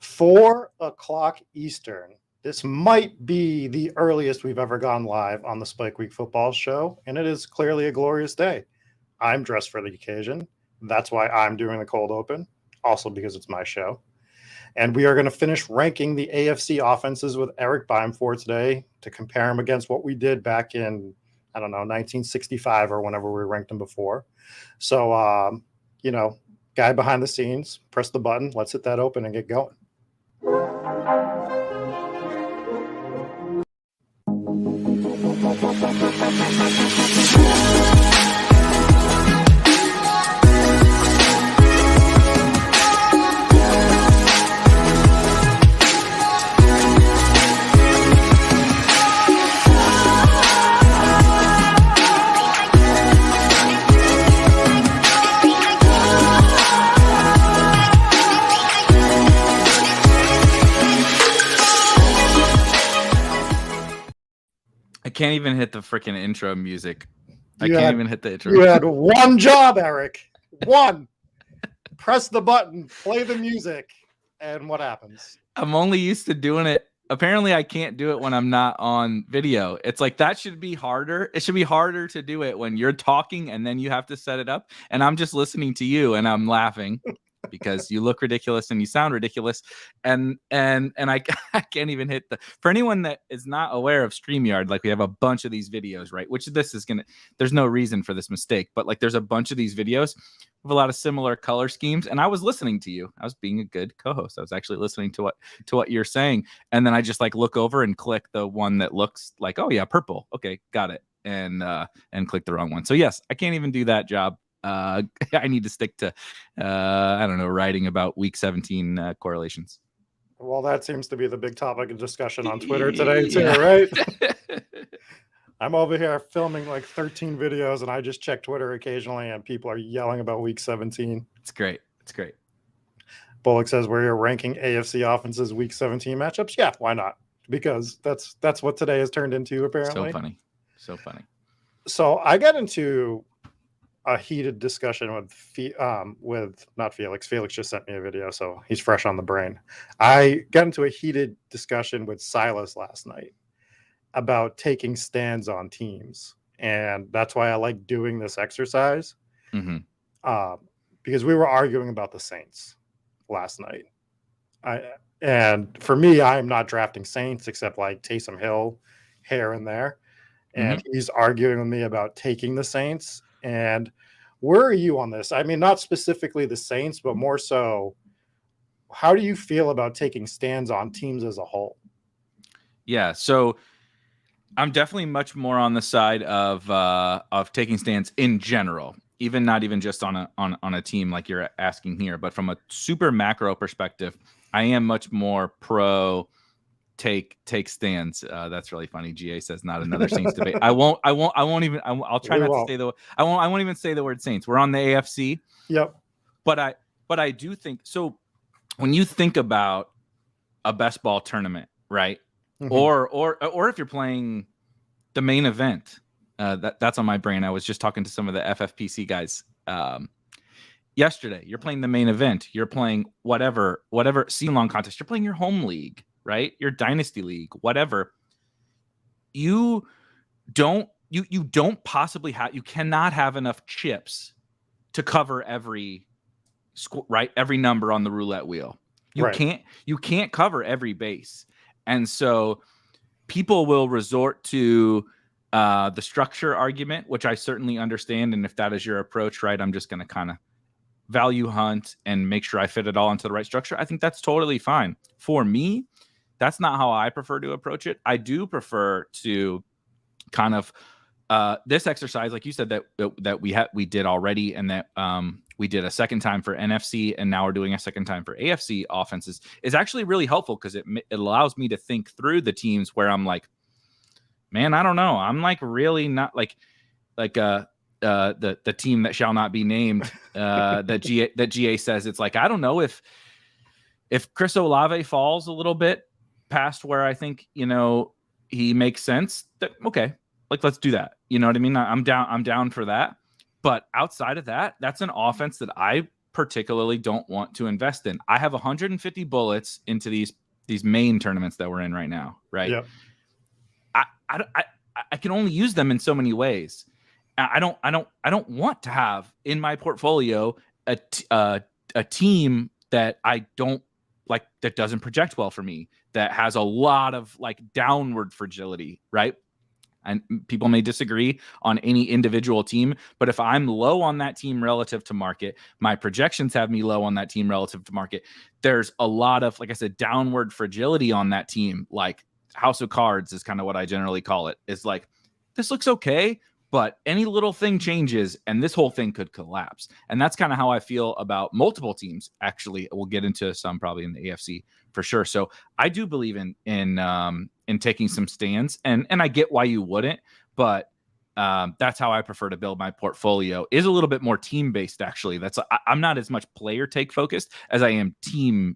4:00 Eastern. This might be the earliest we've ever gone live on the Spike Week Football Show, and it is clearly a glorious day. I'm dressed for the occasion. That's why I'm doing the cold open, also because it's my show. And we are going to finish ranking the AFC offenses with Erik Beimfohr today to compare them against what we did back in, 1965 or whenever we ranked them before. So, guy behind the scenes, press the button, let's hit that open and get going. I can't even hit the freaking intro music. I can't even hit the intro. You had one job, Erik. One. Press the button, play the music, and what happens? I'm only used to doing it. Apparently, I can't do it when I'm not on video. It's like that should be harder. It should be harder to do it when you're talking and then you have to set it up. And I'm just listening to you and I'm laughing because you look ridiculous and you sound ridiculous. And I can't even hit for anyone that is not aware of StreamYard, like we have a bunch of these videos, right? Which this is there's no reason for this mistake, but like there's a bunch of these videos with a lot of similar color schemes. And I was listening to you. I was being a good co-host. I was actually listening to what you're saying. And then I just like look over and click the one that looks like, oh yeah, purple. Okay, got it. And click the wrong one. So yes, I can't even do that job. I need to stick to, writing about week 17 correlations. Well, that seems to be the big topic of discussion on Twitter today too, right? I'm over here filming like 13 videos and I just check Twitter occasionally and people are yelling about week 17. It's great. It's great. Bullock says we're here ranking AFC offenses week 17 matchups. Yeah, why not? Because that's what today has turned into apparently. So funny. So I got into a heated discussion with not Felix. Felix just sent me a video, so he's fresh on the brain. I got into a heated discussion with Silas last night about taking stands on teams, and that's why I like doing this exercise. Because we were arguing about the Saints last night. And for me, I am not drafting Saints except like Taysom Hill here and there, and he's arguing with me about taking the Saints. And where are you on this? I mean, not specifically the Saints, but more so, how do you feel about taking stands on teams as a whole? Yeah, so I'm definitely much more on the side of taking stands in general, not even just on a team like you're asking here, but from a super macro perspective, I am much more pro take stands. That's really funny. GA says not another Saints debate. I'll try not to say I won't even say the word Saints. We're on the AFC. Yep. But I do think so. When you think about a best ball tournament, right? Or if you're playing the main event, that's on my brain. I was just talking to some of the FFPC guys yesterday. You're playing the main event. You're playing whatever season long contest. You're playing your home league, right? Your dynasty league, whatever. You cannot have enough chips to cover every number on the roulette wheel. You can't cover every base. And so people will resort to the structure argument, which I certainly understand. And if that is your approach, right, I'm just going to kind of value hunt and make sure I fit it all into the right structure. I think that's totally fine. For me, that's not how I prefer to approach it. I do prefer to kind of this exercise, like you said, that we did already, and that we did a second time for NFC, and now we're doing a second time for AFC offenses, is actually really helpful because it allows me to think through the teams where I'm like, man, I don't know. I'm like really not like the team that shall not be named that GA says. It's like, I don't know if Chris Olave falls a little bit past where I think, he makes sense, that okay, like let's do that. You know what I mean? I'm down for that. But outside of that, that's an offense that I particularly don't want to invest in. I have 150 bullets into these main tournaments that we're in right now, right? Yep. I can only use them in so many ways. I don't want to have in my portfolio a team that I don't like, that doesn't project well for me, that has a lot of like downward fragility, right? And people may disagree on any individual team, but if I'm low on that team relative to market, my projections have me low on that team relative to market, there's a lot of, like I said, downward fragility on that team. Like House of Cards is kind of what I generally call it. It's like, this looks okay, but any little thing changes and this whole thing could collapse. And that's kind of how I feel about multiple teams. Actually, we'll get into some probably in the AFC for sure. So I do believe in taking some stands, and I get why you wouldn't, but that's how I prefer to build my portfolio, is a little bit more team based. Actually, I'm not as much player take focused as I am team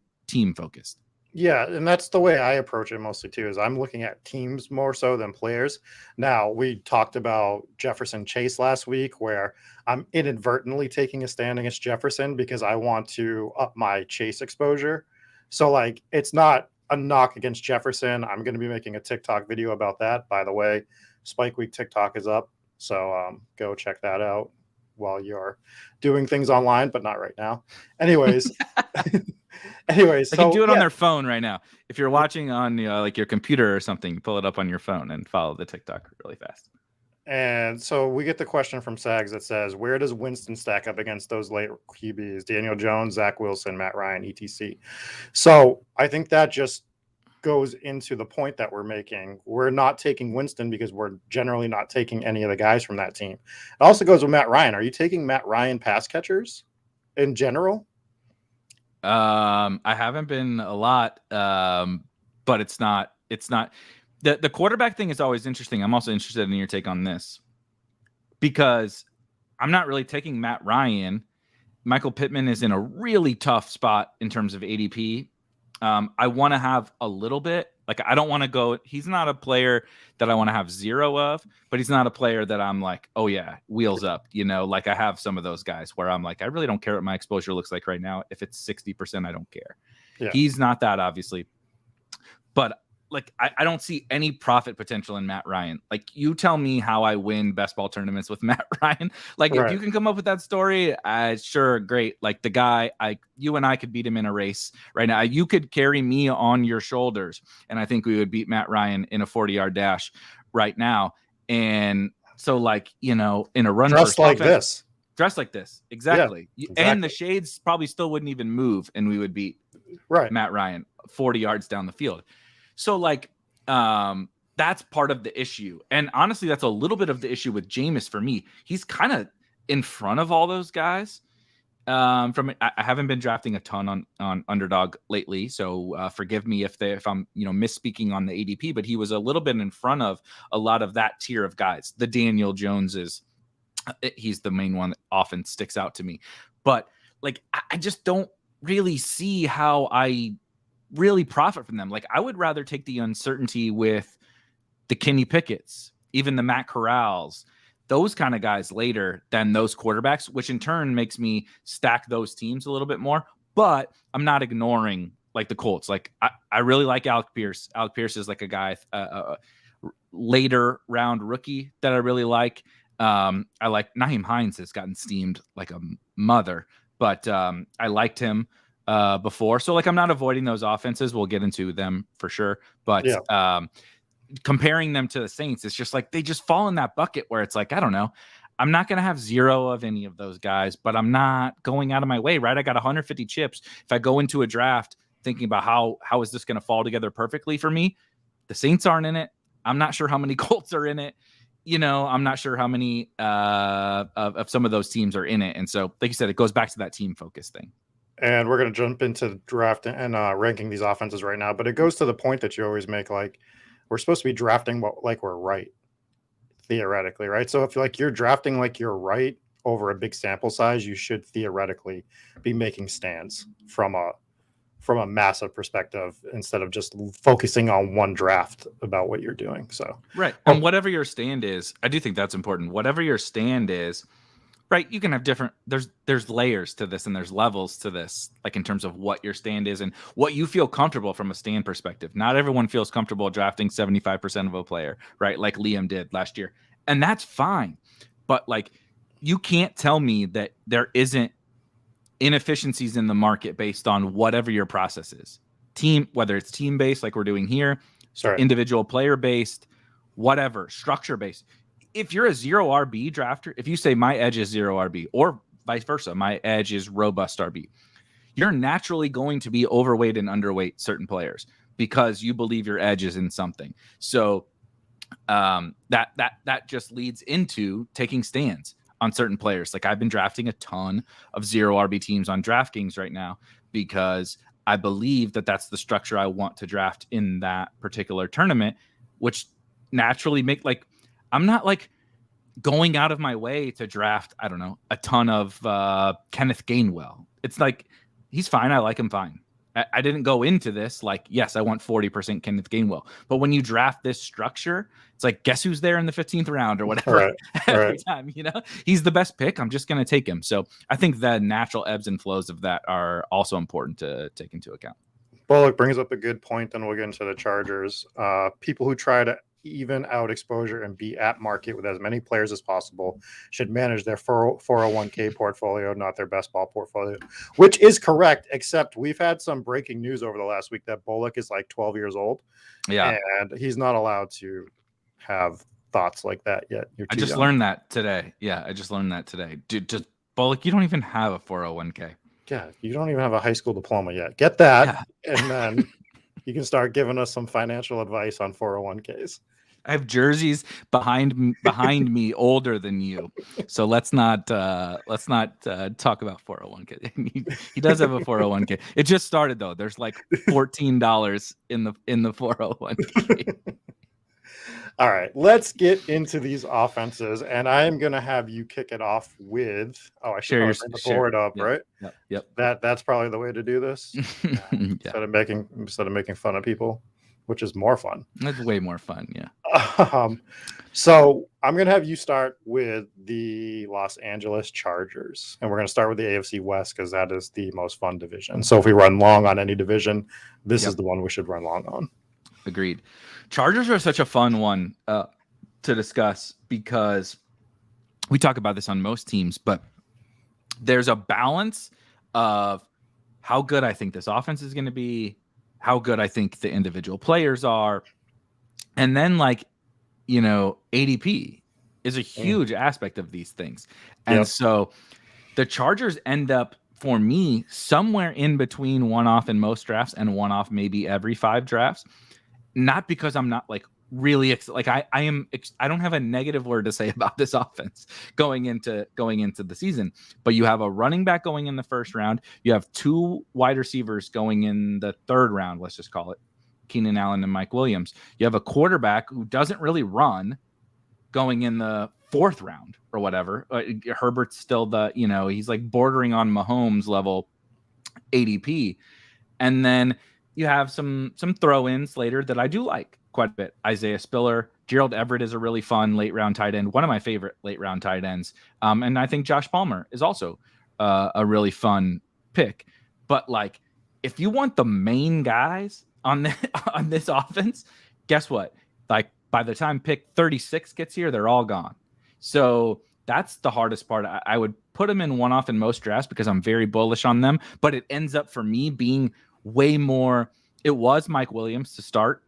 focused. Yeah, and that's the way I approach it mostly too, is I'm looking at teams more so than players. Now, we talked about Jefferson Chase last week, where I'm inadvertently taking a stand against Jefferson because I want to up my Chase exposure. So, like, it's not a knock against Jefferson. I'm going to be making a TikTok video about that. By the way, Spike Week TikTok is up, so go check that out while you're doing things online, but not right now. Anyways. Anyways, they can do it on their phone right now. If you're watching on like your computer or something, pull it up on your phone and follow the TikTok really fast. And so we get the question from Sags that says, where does Winston stack up against those late QBs? Daniel Jones, Zach Wilson, Matt Ryan, etc. So I think that just goes into the point that we're making. We're not taking Winston because we're generally not taking any of the guys from that team. It also goes with Matt Ryan. Are you taking Matt Ryan pass catchers in general? I haven't been a lot, but it's not the quarterback thing is always interesting. I'm also interested in your take on this, because I'm not really taking Matt Ryan. Michael Pittman is in a really tough spot in terms of ADP. I want to have a little bit, like, I don't want to go, he's not a player that I want to have zero of, but he's not a player that I'm like, oh yeah, wheels up, like I have some of those guys where I'm like, I really don't care what my exposure looks like right now. If it's 60%, I don't care. Yeah. He's not that, obviously, but like, I don't see any profit potential in Matt Ryan. Like, you tell me how I win best ball tournaments with Matt Ryan. Like, right. If you can come up with that story, sure, great. Like, the guy, you and I could beat him in a race right now. You could carry me on your shoulders, and I think we would beat Matt Ryan in a 40-yard dash right now. And so, like, in a run dressed like this. Dressed like this. Exactly. Yeah, exactly. And the shades probably still wouldn't even move, and we would beat Matt Ryan 40 yards down the field. So, like, that's part of the issue. And honestly, that's a little bit of the issue with Jameis for me. He's kind of in front of all those guys. I haven't been drafting a ton on Underdog lately, so forgive me if I'm misspeaking on the ADP, but he was a little bit in front of a lot of that tier of guys. The Daniel Joneses, he's the main one that often sticks out to me. But, like, I just don't really see how I really profit from them. Like, I would rather take the uncertainty with the Kenny Pickett's, even the Matt Corrals, those kind of guys later than those quarterbacks, which in turn makes me stack those teams a little bit more. But I'm not ignoring, like, the Colts. Like, I really like Alec Pierce. Alec Pierce is like a guy, later round rookie that I really like. I like Nyheim Hines has gotten steamed like a mother, but I liked him before. So, like, I'm not avoiding those offenses. We'll get into them for sure. But comparing them to the Saints, it's just like they just fall in that bucket where it's like, I don't know. I'm not going to have zero of any of those guys, but I'm not going out of my way, right? I got 150 chips. If I go into a draft thinking about how is this going to fall together perfectly for me, the Saints aren't in it. I'm not sure how many Colts are in it. I'm not sure how many of some of those teams are in it. And so, like you said, it goes back to that team focus thing. And we're going to jump into draft and ranking these offenses right now. But it goes to the point that you always make, like, we're supposed to be drafting like we're right, theoretically, right? So if you're drafting like you're right over a big sample size, you should theoretically be making stands from a massive perspective instead of just focusing on one draft about what you're doing. So right. And whatever your stand is, I do think that's important. Whatever your stand is, right, you can have different, there's layers to this and there's levels to this, like in terms of what your stand is and what you feel comfortable from a stand perspective. Not everyone feels comfortable drafting 75% of a player, right? Like Liam did last year. And that's fine. But like, you can't tell me that there isn't inefficiencies in the market based on whatever your process is. Whether it's team based, like we're doing here, individual player based, whatever, structure based. If you're a 0 RB drafter, if you say my edge is 0 RB or vice versa, my edge is robust RB, you're naturally going to be overweight and underweight certain players because you believe your edge is in something. So that just leads into taking stands on certain players. Like I've been drafting a ton of 0 RB teams on DraftKings right now because I believe that that's the structure I want to draft in that particular tournament, which naturally I'm not like going out of my way to draft, I don't know, a ton of Kenneth Gainwell. It's like, he's fine. I like him fine. I didn't go into this like, yes, I want 40% Kenneth Gainwell. But when you draft this structure, it's like, guess who's there in the 15th round or whatever. Every time, he's the best pick. I'm just going to take him. So I think the natural ebbs and flows of that are also important to take into account. Bullock brings up a good point, and we'll get into the Chargers. People who try to even out exposure and be at market with as many players as possible should manage their 401k portfolio, not their best ball portfolio, which is correct, except we've had some breaking news over the last week that Bullock is like 12 years old. Yeah. And he's not allowed to have thoughts like that yet. I just learned that today. Yeah, I just learned that today. Dude, just Bullock, you don't even have a 401k. Yeah, you don't even have a high school diploma yet. Get that, and then you can start giving us some financial advice on 401ks. I have jerseys behind me older than you, so let's not talk about 401k. He does have a 401k. It just started though. There's like $14 in the 401k. All right, let's get into these offenses, and I am going to have you kick it off with. I should bring the board up, right? Yep. That's probably the way to do this. Instead of making fun of people, which is more fun. That's way more fun, yeah. So I'm going to have you start with the Los Angeles Chargers, and we're going to start with the AFC West because that is the most fun division. So if we run long on any division, this is the one we should run long on. Agreed. Chargers are such a fun one to discuss because we talk about this on most teams, but there's a balance of how good I think this offense is going to be, how good I think the individual players are. And then ADP is a huge aspect of these things. And so the Chargers end up, for me, somewhere in between one off in most drafts and one off maybe every 5 drafts. Not because I'm not really I don't have a negative word to say about this offense going into the season, but you have a running back going in the first round. You have 2 wide receivers going in the 3rd round. Let's just call it Keenan Allen and Mike Williams. You have a quarterback who doesn't really run going in the 4th round or whatever. Herbert's still he's like bordering on Mahomes level ADP. And then you have some throw-ins later that I do like quite a bit. Isaiah Spiller, Gerald Everett is a really fun late-round tight end, one of my favorite late-round tight ends. And I think Josh Palmer is also a really fun pick. But if you want the main guys on this offense, guess what? By the time pick 36 gets here, they're all gone. So that's the hardest part. I would put them in one-off in most drafts because I'm very bullish on them. But it ends up for me being way more. It was Mike Williams to start.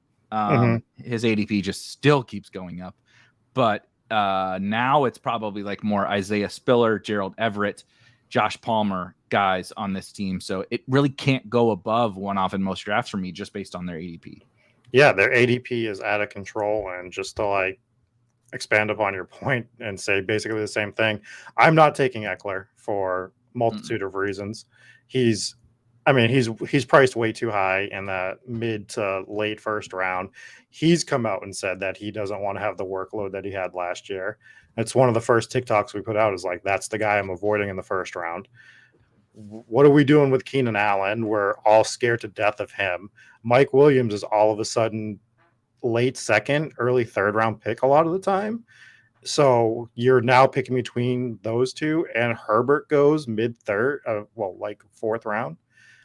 His ADP just still keeps going up, but now it's probably more Isaiah Spiller, Gerald Everett, Josh Palmer guys on this team. So it really can't go above one off in most drafts for me just based on their ADP. Yeah, their ADP is out of control, and just to expand upon your point and say basically the same thing. I'm not taking Eckler for multitude of reasons. He's priced way too high in the mid to late 1st round. He's come out and said that he doesn't want to have the workload that he had last year. It's one of the first TikToks we put out is that's the guy I'm avoiding in the 1st round. What are we doing with Keenan Allen? We're all scared to death of him. Mike Williams is all of a sudden late 2nd, early 3rd round pick a lot of the time. So you're now picking between those two, and Herbert goes mid-third, like fourth round.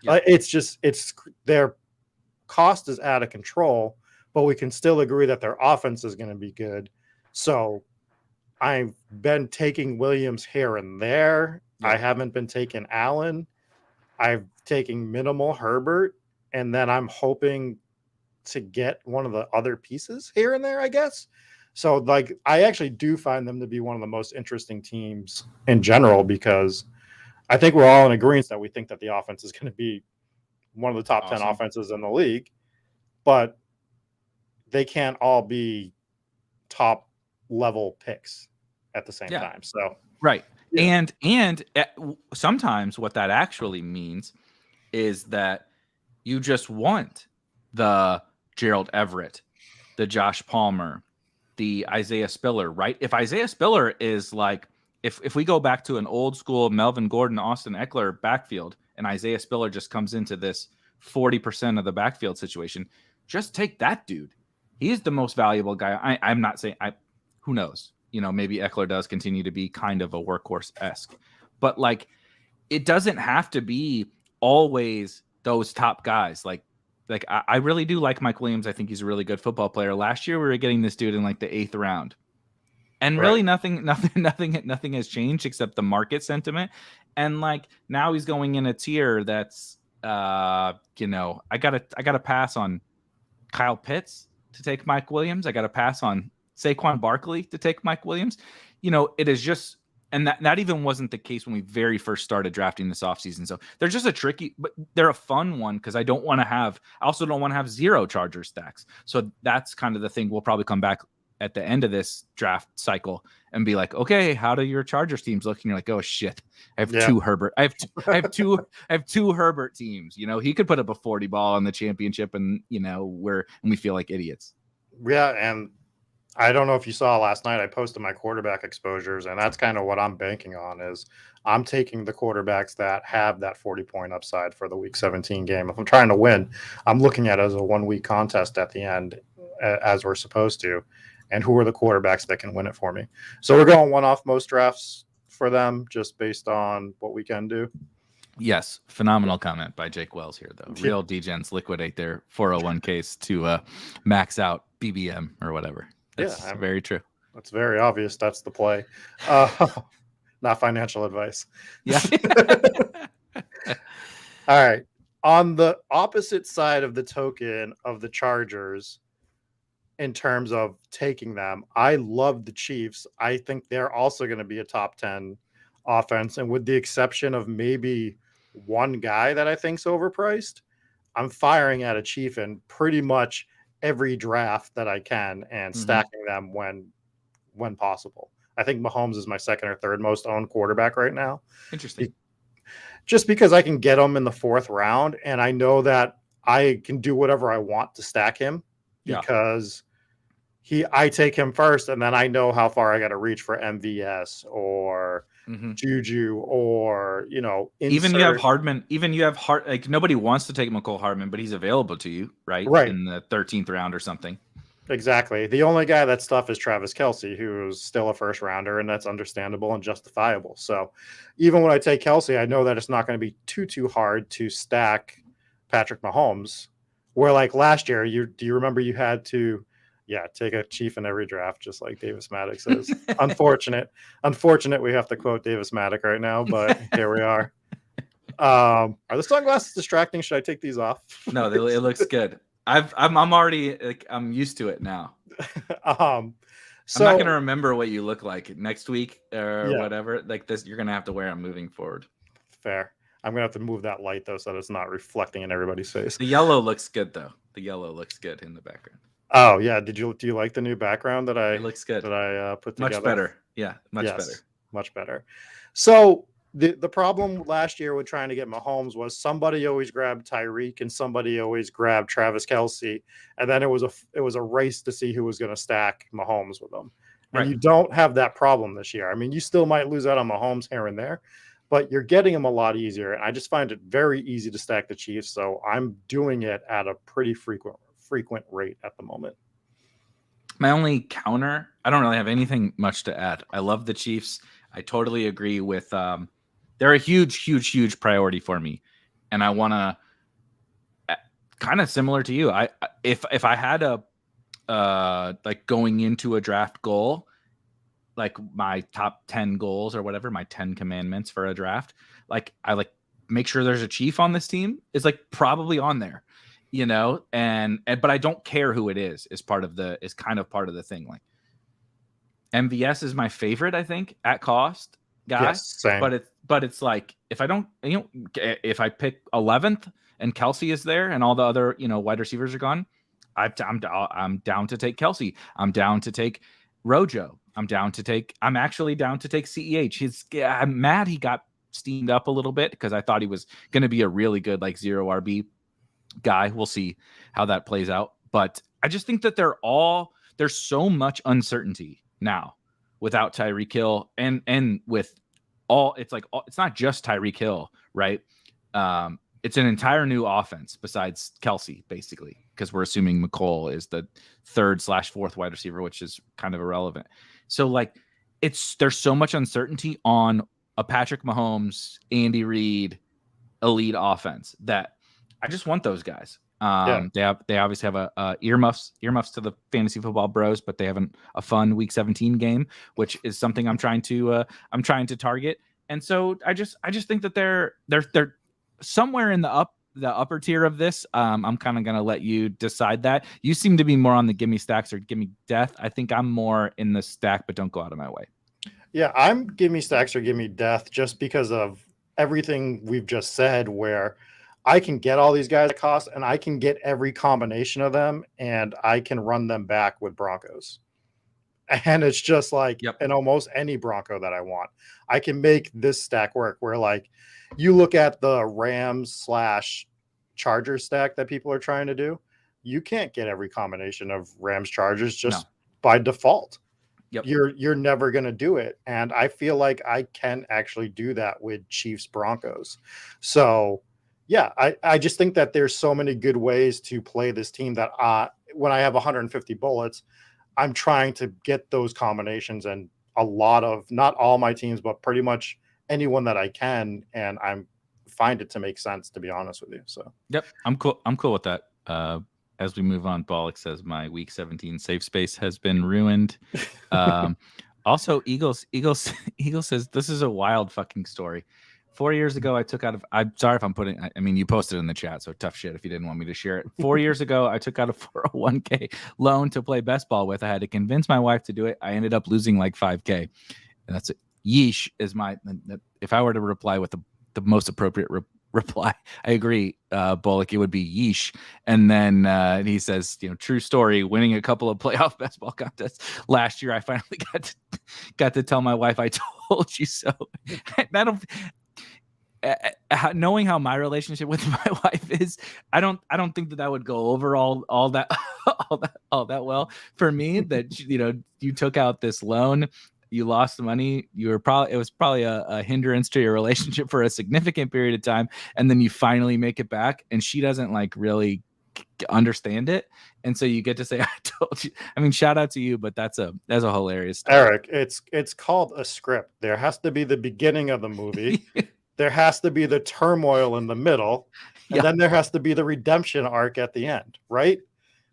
Yeah. It's their cost is out of control, but we can still agree that their offense is going to be good. So I've been taking Williams here and there. Yeah. I haven't been taking Allen. I've taken minimal Herbert, and then I'm hoping to get one of the other pieces here and there, I guess. So, like, I actually do find them to be one of the most interesting teams in general, because I think we're all in agreement that we think that the offense is going to be one of the top 10 offenses in the league, but they can't all be top level picks at the same time. So, right. Yeah. And sometimes what that actually means is that you just want the Gerald Everett, the Josh Palmer, the Isaiah Spiller, right? If Isaiah Spiller is like, if we go back to an old school Melvin Gordon, Austin Eckler backfield, and Isaiah Spiller just comes into this 40% of the backfield situation, just take that dude. He is the most valuable guy. I'm not saying, who knows? Maybe Eckler does continue to be kind of a workhorse-esque, but like, it doesn't have to be always those top guys. Like I really do like Mike Williams. I think he's a really good football player. Last year we were getting this dude in like the 8th round, and really nothing has changed except the market sentiment. And like now he's going in a tier that's I gotta pass on Kyle Pitts to take Mike Williams. I gotta pass on Saquon Barkley to take Mike Williams. It is just. And that even wasn't the case when we very first started drafting this offseason. So they're just but they're a fun one, because I also don't want to have 0 Charger stacks. So that's kind of the thing. We'll probably come back at the end of this draft cycle and be like, okay, how do your Chargers teams look? And you're like, oh shit, I have 2 Herbert. I have two Herbert teams. He could put up a 40 ball on the championship, and we feel like idiots. Yeah, and I don't know if you saw last night, I posted my quarterback exposures, and that's kind of what I'm banking on. Is I'm taking the quarterbacks that have that 40-point upside for the Week 17 game. If I'm trying to win, I'm looking at it as a 1-week contest at the end, as we're supposed to, and who are the quarterbacks that can win it for me. So we're going one off most drafts for them, just based on what we can do. Yes, phenomenal comment by Jake Wells here, though. Real degens liquidate their 401ks to max out BBM or whatever. That's very true. That's very obvious. That's the play. Not financial advice. Yeah. All right. On the opposite side of the token of the Chargers, in terms of taking them, I love the Chiefs. I think they're also going to be a top 10 offense. And with the exception of maybe one guy that I think's overpriced, I'm firing at a Chief in pretty much every draft that I can and stacking them when possible. I think Mahomes is my second or third most owned quarterback right now. Interesting. Just because I can get him in the 4th round, and I know that I can do whatever I want to stack him, because I take him first, and then I know how far I got to reach for MVS or Juju, or even you have Hardman. Even you have like nobody wants to take McCole Hardman, but he's available to you, right? In the 13th round or something. Exactly. The only guy that's tough is Travis Kelce, who's still a 1st rounder, and that's understandable and justifiable. So even when I take Kelce, I know that it's not going to be too hard to stack Patrick Mahomes. Where like last year, do you remember you had to take a Chief in every draft, just like Davis Maddox says. Unfortunate we have to quote Davis Maddox right now, but here we are. Are the sunglasses distracting? Should I take these off? No, it looks good. I'm already like, I'm used to it now. So I'm not gonna remember what you look like next week or whatever. Like this, you're gonna have to wear them moving forward. Fair. I'm gonna have to move that light though, so that it's not reflecting in everybody's face. The yellow looks good though. The yellow looks good in the background. Oh yeah, do you like the new background that it looks good. That I put together? Much better. Yeah, much better. So the problem last year with trying to get Mahomes was somebody always grabbed Tyreek and somebody always grabbed Travis Kelce, and then it was a race to see who was going to stack Mahomes with them. And you don't have that problem this year. I mean, you still might lose out on Mahomes here and there, but you're getting him a lot easier. And I just find it very easy to stack the Chiefs, so I'm doing it at a pretty frequent rate at the moment. My only counter, I don't really have anything much to add. I love the Chiefs. I totally agree with they're a huge priority for me. And I want to kind of similar to you. If I had a like going into a draft goal, like my top 10 goals or whatever, my 10 commandments for a draft, like I like make sure there's a Chief on this team is like probably on there, you know, and but I don't care who it is kind of part of the thing. Like MVS is my favorite, I think, at cost guy. Yes, same. But it's like if I don't, if I pick 11th and Kelsey is there and all the other, wide receivers are gone, I'm down to take Kelsey. I'm down to take Rojo. I'm actually down to take CEH. I'm mad he got steamed up a little bit because I thought he was going to be a really good like 0 RB guy. We'll see how that plays out. But I just think that there's so much uncertainty now without Tyreek Hill and with it's not just Tyreek Hill, right? It's an entire new offense besides Kelsey, basically, because we're assuming McColl is the 3rd/4th wide receiver, which is kind of irrelevant. So like there's so much uncertainty on a Patrick Mahomes, Andy Reid, elite offense that I just want those guys. They obviously have a earmuffs to the fantasy football bros, but they have a fun week 17 game, which is something I'm trying to target. And so I just think that they're somewhere in the upper tier of this. I'm kind of going to let you decide that. You seem to be more on the gimme stacks or gimme death. I think I'm more in the stack, but don't go out of my way. Yeah, I'm gimme stacks or gimme death just because of everything we've just said, where I can get all these guys at cost and I can get every combination of them and I can run them back with Broncos. And it's just like in almost any Bronco that I want, I can make this stack work where like you look at the Rams/Chargers stack that people are trying to do. You can't get every combination of Rams Chargers just by default. Yep. You're never going to do it. And I feel like I can actually do that with Chiefs Broncos. So yeah, I just think that there's so many good ways to play this team that when I have 150 bullets, I'm trying to get those combinations and a lot of, not all my teams, but pretty much anyone that I can. And I find it to make sense, to be honest with you. So, yep, I'm cool. I'm cool with that. As we move on, Bollock says my week 17 safe space has been ruined. Also, Eagles says this is a wild fucking story. 4 years ago, I took out of, I'm sorry if I'm putting, I mean, you posted in the chat, so tough shit if you didn't want me to share it. 4 years ago, I took out a 401k loan to play best ball with. I had to convince my wife to do it. I ended up losing like 5k. And that's it. Yeesh is if I were to reply with the most appropriate reply, I agree, Bullock, it would be yeesh. And then he says, true story, winning a couple of playoff best ball contests last year. I finally got to tell my wife I told you so. Knowing how my relationship with my wife is, I don't think that would go over all that well for me. That you took out this loan, you lost the money, it was probably a hindrance to your relationship for a significant period of time, and then you finally make it back, and she doesn't like really understand it, and so you get to say I told you. I mean, shout out to you, but that's a hilarious story. Eric, it's called a script. There has to be the beginning of the movie. There has to be the turmoil in the middle, and then there has to be the redemption arc at the end, right?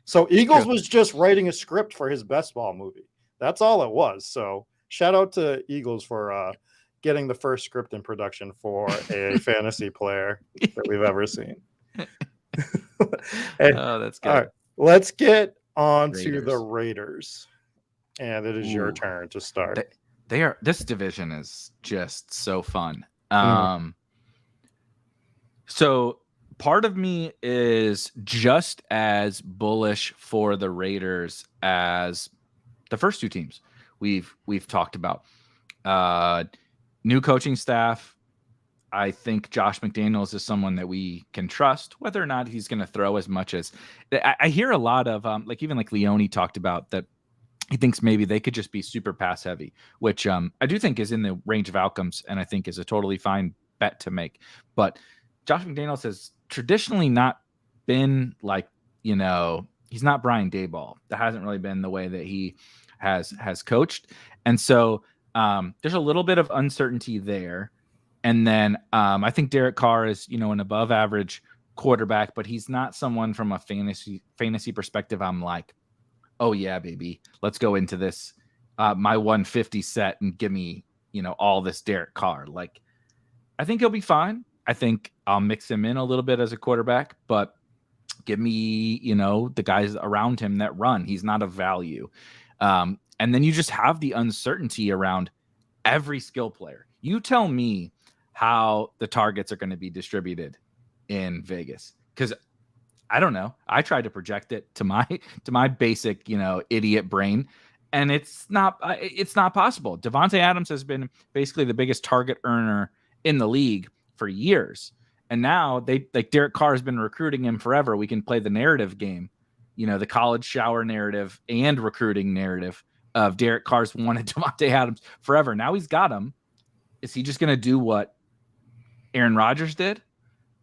So Eagles was just writing a script for his best ball movie. That's all it was. So shout out to Eagles for getting the first script in production for a fantasy player that we've ever seen. Oh, that's good. All right, let's get on to the Raiders. And it is your turn to start. This division is just so fun. So part of me is just as bullish for the Raiders as the first two teams we've talked about. New coaching staff. I think Josh McDaniels is someone that we can trust, whether or not he's going to throw as much as I hear a lot of even Leone talked about that. He thinks maybe they could just be super pass heavy, which I do think is in the range of outcomes, and I think is a totally fine bet to make. But Josh McDaniels has traditionally not been like, he's not Brian Daboll. That hasn't really been the way that he has coached. And so there's a little bit of uncertainty there. And then I think Derek Carr is, an above average quarterback, but he's not someone from a fantasy perspective. I'm like, oh yeah, baby, let's go into this my 150 set and give me, all this Derek Carr. Like, I think he'll be fine. I think I'll mix him in a little bit as a quarterback, but give me, the guys around him that run. He's not a value. And then you just have the uncertainty around every skill player. You tell me how the targets are going to be distributed in Vegas, because I don't know. I tried to project it to my basic, idiot brain, and it's not possible. Devontae Adams has been basically the biggest target earner in the league for years. And now Derek Carr has been recruiting him forever. We can play the narrative game, the college shower narrative and recruiting narrative of Derek Carr's wanted Devontae Adams forever. Now he's got him. Is he just going to do what Aaron Rodgers did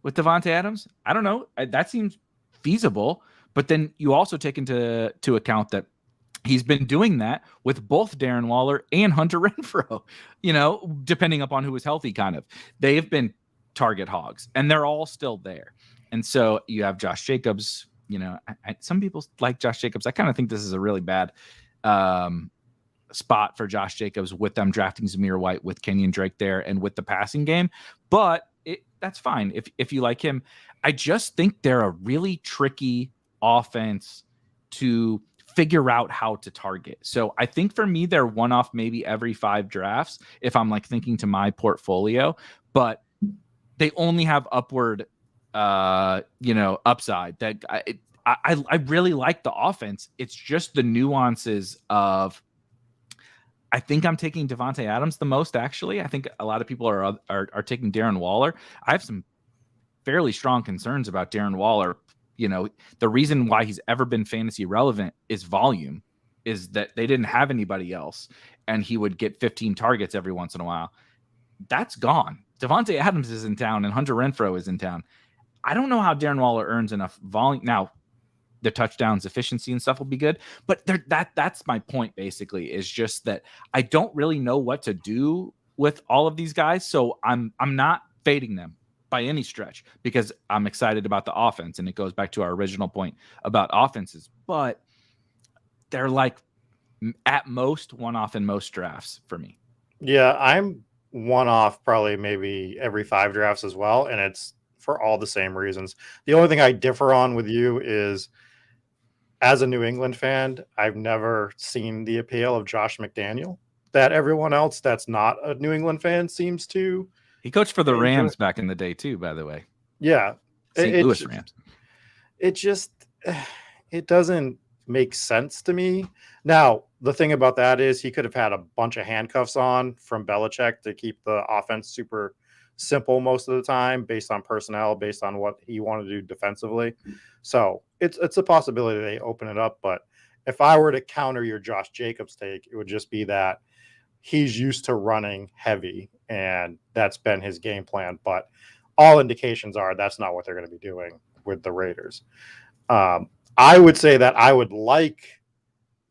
with Devontae Adams? I don't know. That seems feasible, but then you also take into account that he's been doing that with both Darren Waller and Hunter Renfrow, depending upon who is healthy, kind of. They have been target hogs, and they're all still there. And so you have Josh Jacobs. Some people like Josh Jacobs. I kind of think this is a really bad spot for Josh Jacobs with them drafting Zamir White, with Kenyon Drake there, and with the passing game. But that's fine if you like him. I just think they're a really tricky offense to figure out how to target. So I think for me, they're one off maybe every 5 drafts if I'm like thinking to my portfolio, but they only have upward, upside. That I really like the offense. It's just the nuances of, I think I'm taking Devontae Adams the most, actually. I think a lot of people are taking Darren Waller. I have some fairly strong concerns about Darren Waller. The reason why he's ever been fantasy relevant is volume, is that they didn't have anybody else, and he would get 15 targets every once in a while. That's gone. Devontae Adams is in town, and Hunter Renfrow is in town. I don't know how Darren Waller earns enough volume. Now, the touchdowns efficiency and stuff will be good, but that's my point, basically, is just that I don't really know what to do with all of these guys. So I'm not fading them by any stretch, because I'm excited about the offense, and it goes back to our original point about offenses, but they're like at most one off in most drafts for me. Yeah, I'm one off probably maybe every 5 drafts as well, and it's for all the same reasons. The only thing I differ on with you is, as a New England fan, I've never seen the appeal of Josh McDaniel that everyone else that's not a New England fan seems to. He coached for the Rams back in the day too, by the way. Yeah. St. Louis Rams. It doesn't make sense to me. Now, the thing about that is he could have had a bunch of handcuffs on from Belichick to keep the offense super simple most of the time, based on personnel, based on what he wanted to do defensively. So it's a possibility they open it up. But if I were to counter your Josh Jacobs take, it would just be that he's used to running heavy, and that's been his game plan. But all indications are that's not what they're going to be doing with the Raiders. I would say that I would like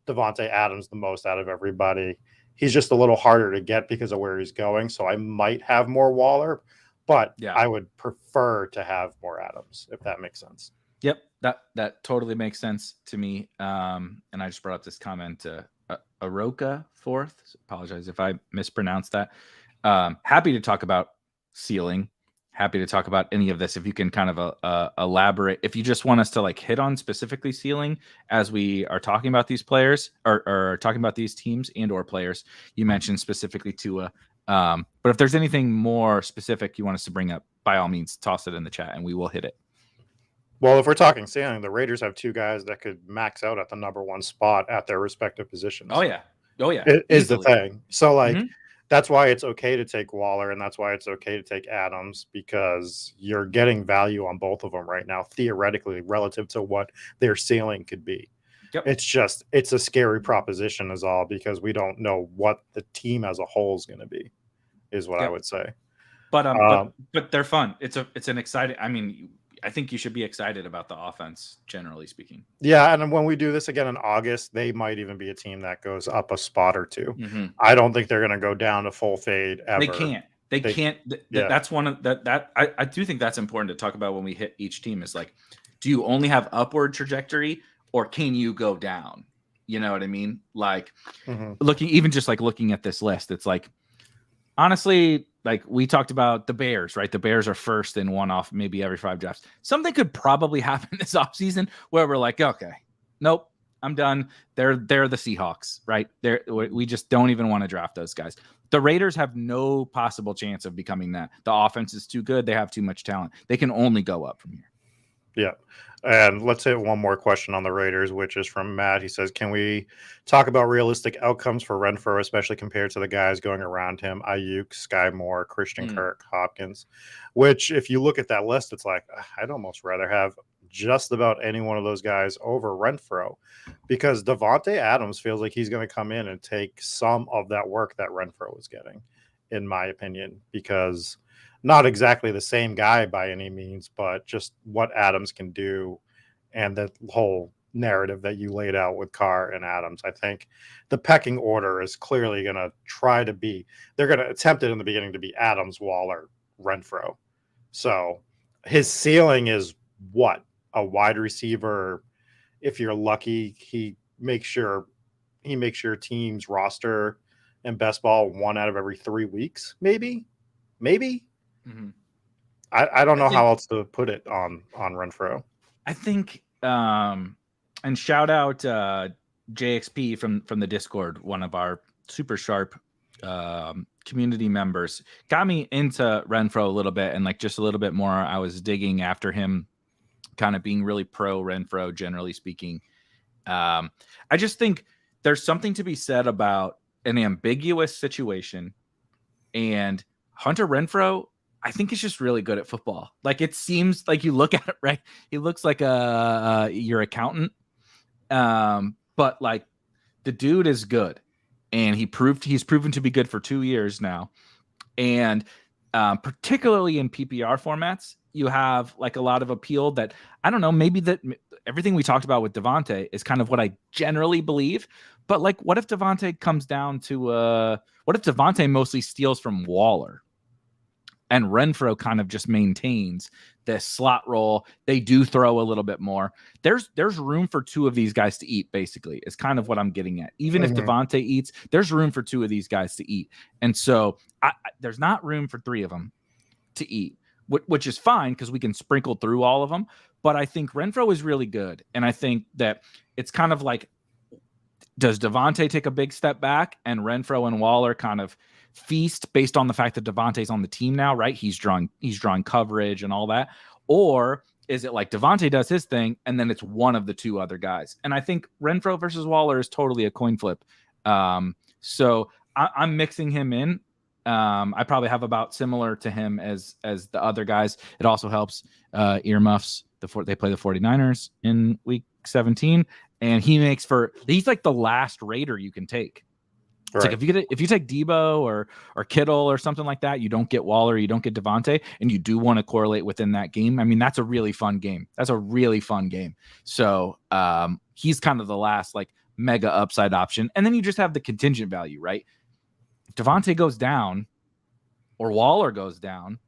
Devontae Adams the most out of everybody. He's just a little harder to get because of where he's going. So I might have more Waller, but yeah, I would prefer to have more Adams, if that makes sense. Yep. That totally makes sense to me. And I just brought up this comment, Aroka Fourth. Apologize if I mispronounced that. Happy to talk about ceiling. Happy to talk about any of this. If you can kind of elaborate, if you just want us to like hit on specifically ceiling as we are talking about these players or talking about these teams and or players, you mentioned specifically Tua. But if there's anything more specific you want us to bring up, by all means, toss it in the chat and we will hit it. Well, if we're talking ceiling, the Raiders have 2 guys that could max out at the number 1 spot at their respective positions. Oh yeah. It is the thing. So like, that's why it's okay to take Waller, and that's why it's okay to take Adams, because you're getting value on both of them right now, theoretically, relative to what their ceiling could be. Yep. It's a scary proposition is all, because we don't know what the team as a whole is going to be, is what I would say. But they're fun. It's an exciting, I mean, I think you should be excited about the offense, generally speaking. Yeah, and when we do this again in August, they might even be a team that goes up a spot or two. Mm-hmm. I don't think they're going to go down to full fade ever. They can't. That's one of that. I do think that's important to talk about when we hit each team. Is like, do you only have upward trajectory, or can you go down? You know what I mean? Like looking at this list, it's like, honestly, like we talked about the Bears, right? The Bears are first in one off maybe every 5 drafts. Something could probably happen this offseason where we're like, okay, nope, I'm done. They're the Seahawks, right? We just don't even want to draft those guys. The Raiders have no possible chance of becoming that. The offense is too good. They have too much talent. They can only go up from here. Yeah. And let's hit one more question on the Raiders, which is from Matt. He says, can we talk about realistic outcomes for Renfrow, especially compared to the guys going around him, Ayuk, Sky Moore, Christian Kirk, Hopkins, which if you look at that list, it's like, I'd almost rather have just about any one of those guys over Renfrow, because Devontae Adams feels like he's going to come in and take some of that work that Renfrow was getting, in my opinion, because not exactly the same guy by any means, but just what Adams can do and the whole narrative that you laid out with Carr and Adams. I think the pecking order is clearly going to they're going to attempt it in the beginning to be Adams, Waller, Renfrow. So his ceiling is what? A wide receiver. If you're lucky, he makes your team's roster and best ball 1 out of every 3 weeks, maybe. Mm-hmm. I don't know how else to put it on Renfrow. I think, and shout out JXP from the Discord, one of our super sharp community members, got me into Renfrow a little bit, and like just a little bit more. I was digging after him, kind of being really pro Renfrow, generally speaking. I just think there's something to be said about an ambiguous situation, and Hunter Renfrow, I think he's just really good at football. Like, it seems like you look at it, right? He looks like your accountant. But like the dude is good, and he's proven to be good for 2 years now. And particularly in PPR formats, you have like a lot of appeal that, I don't know, maybe that everything we talked about with Devontae is kind of what I generally believe. But like, what if Devontae comes down to what if Devontae mostly steals from Waller and Renfrow kind of just maintains this slot role? They do throw a little bit more. There's room for 2 of these guys to eat, basically, is kind of what I'm getting at. Even if Devontae eats, there's room for 2 of these guys to eat. And so there's not room for 3 of them to eat, which is fine because we can sprinkle through all of them. But I think Renfrow is really good. And I think that it's kind of like, does Devontae take a big step back and Renfrow and Waller kind of feast based on the fact that Devontae's on the team now, right? He's drawing coverage and all that. Or is it like Devontae does his thing and then it's one of the 2 other guys? And I think Renfrow versus Waller is totally a coin flip. So I'm mixing him in. I probably have about similar to him as the other guys. It also helps earmuffs. They play the 49ers in week 17, and he's like the last Raider you can take. It's right. Like if you take Debo or Kittle or something like that, you don't get Waller, you don't get Devontae, and you do want to correlate within that game. I mean, that's a really fun game. So he's kind of the last like mega upside option, and then you just have the contingent value, right? If Devontae goes down or Waller goes down,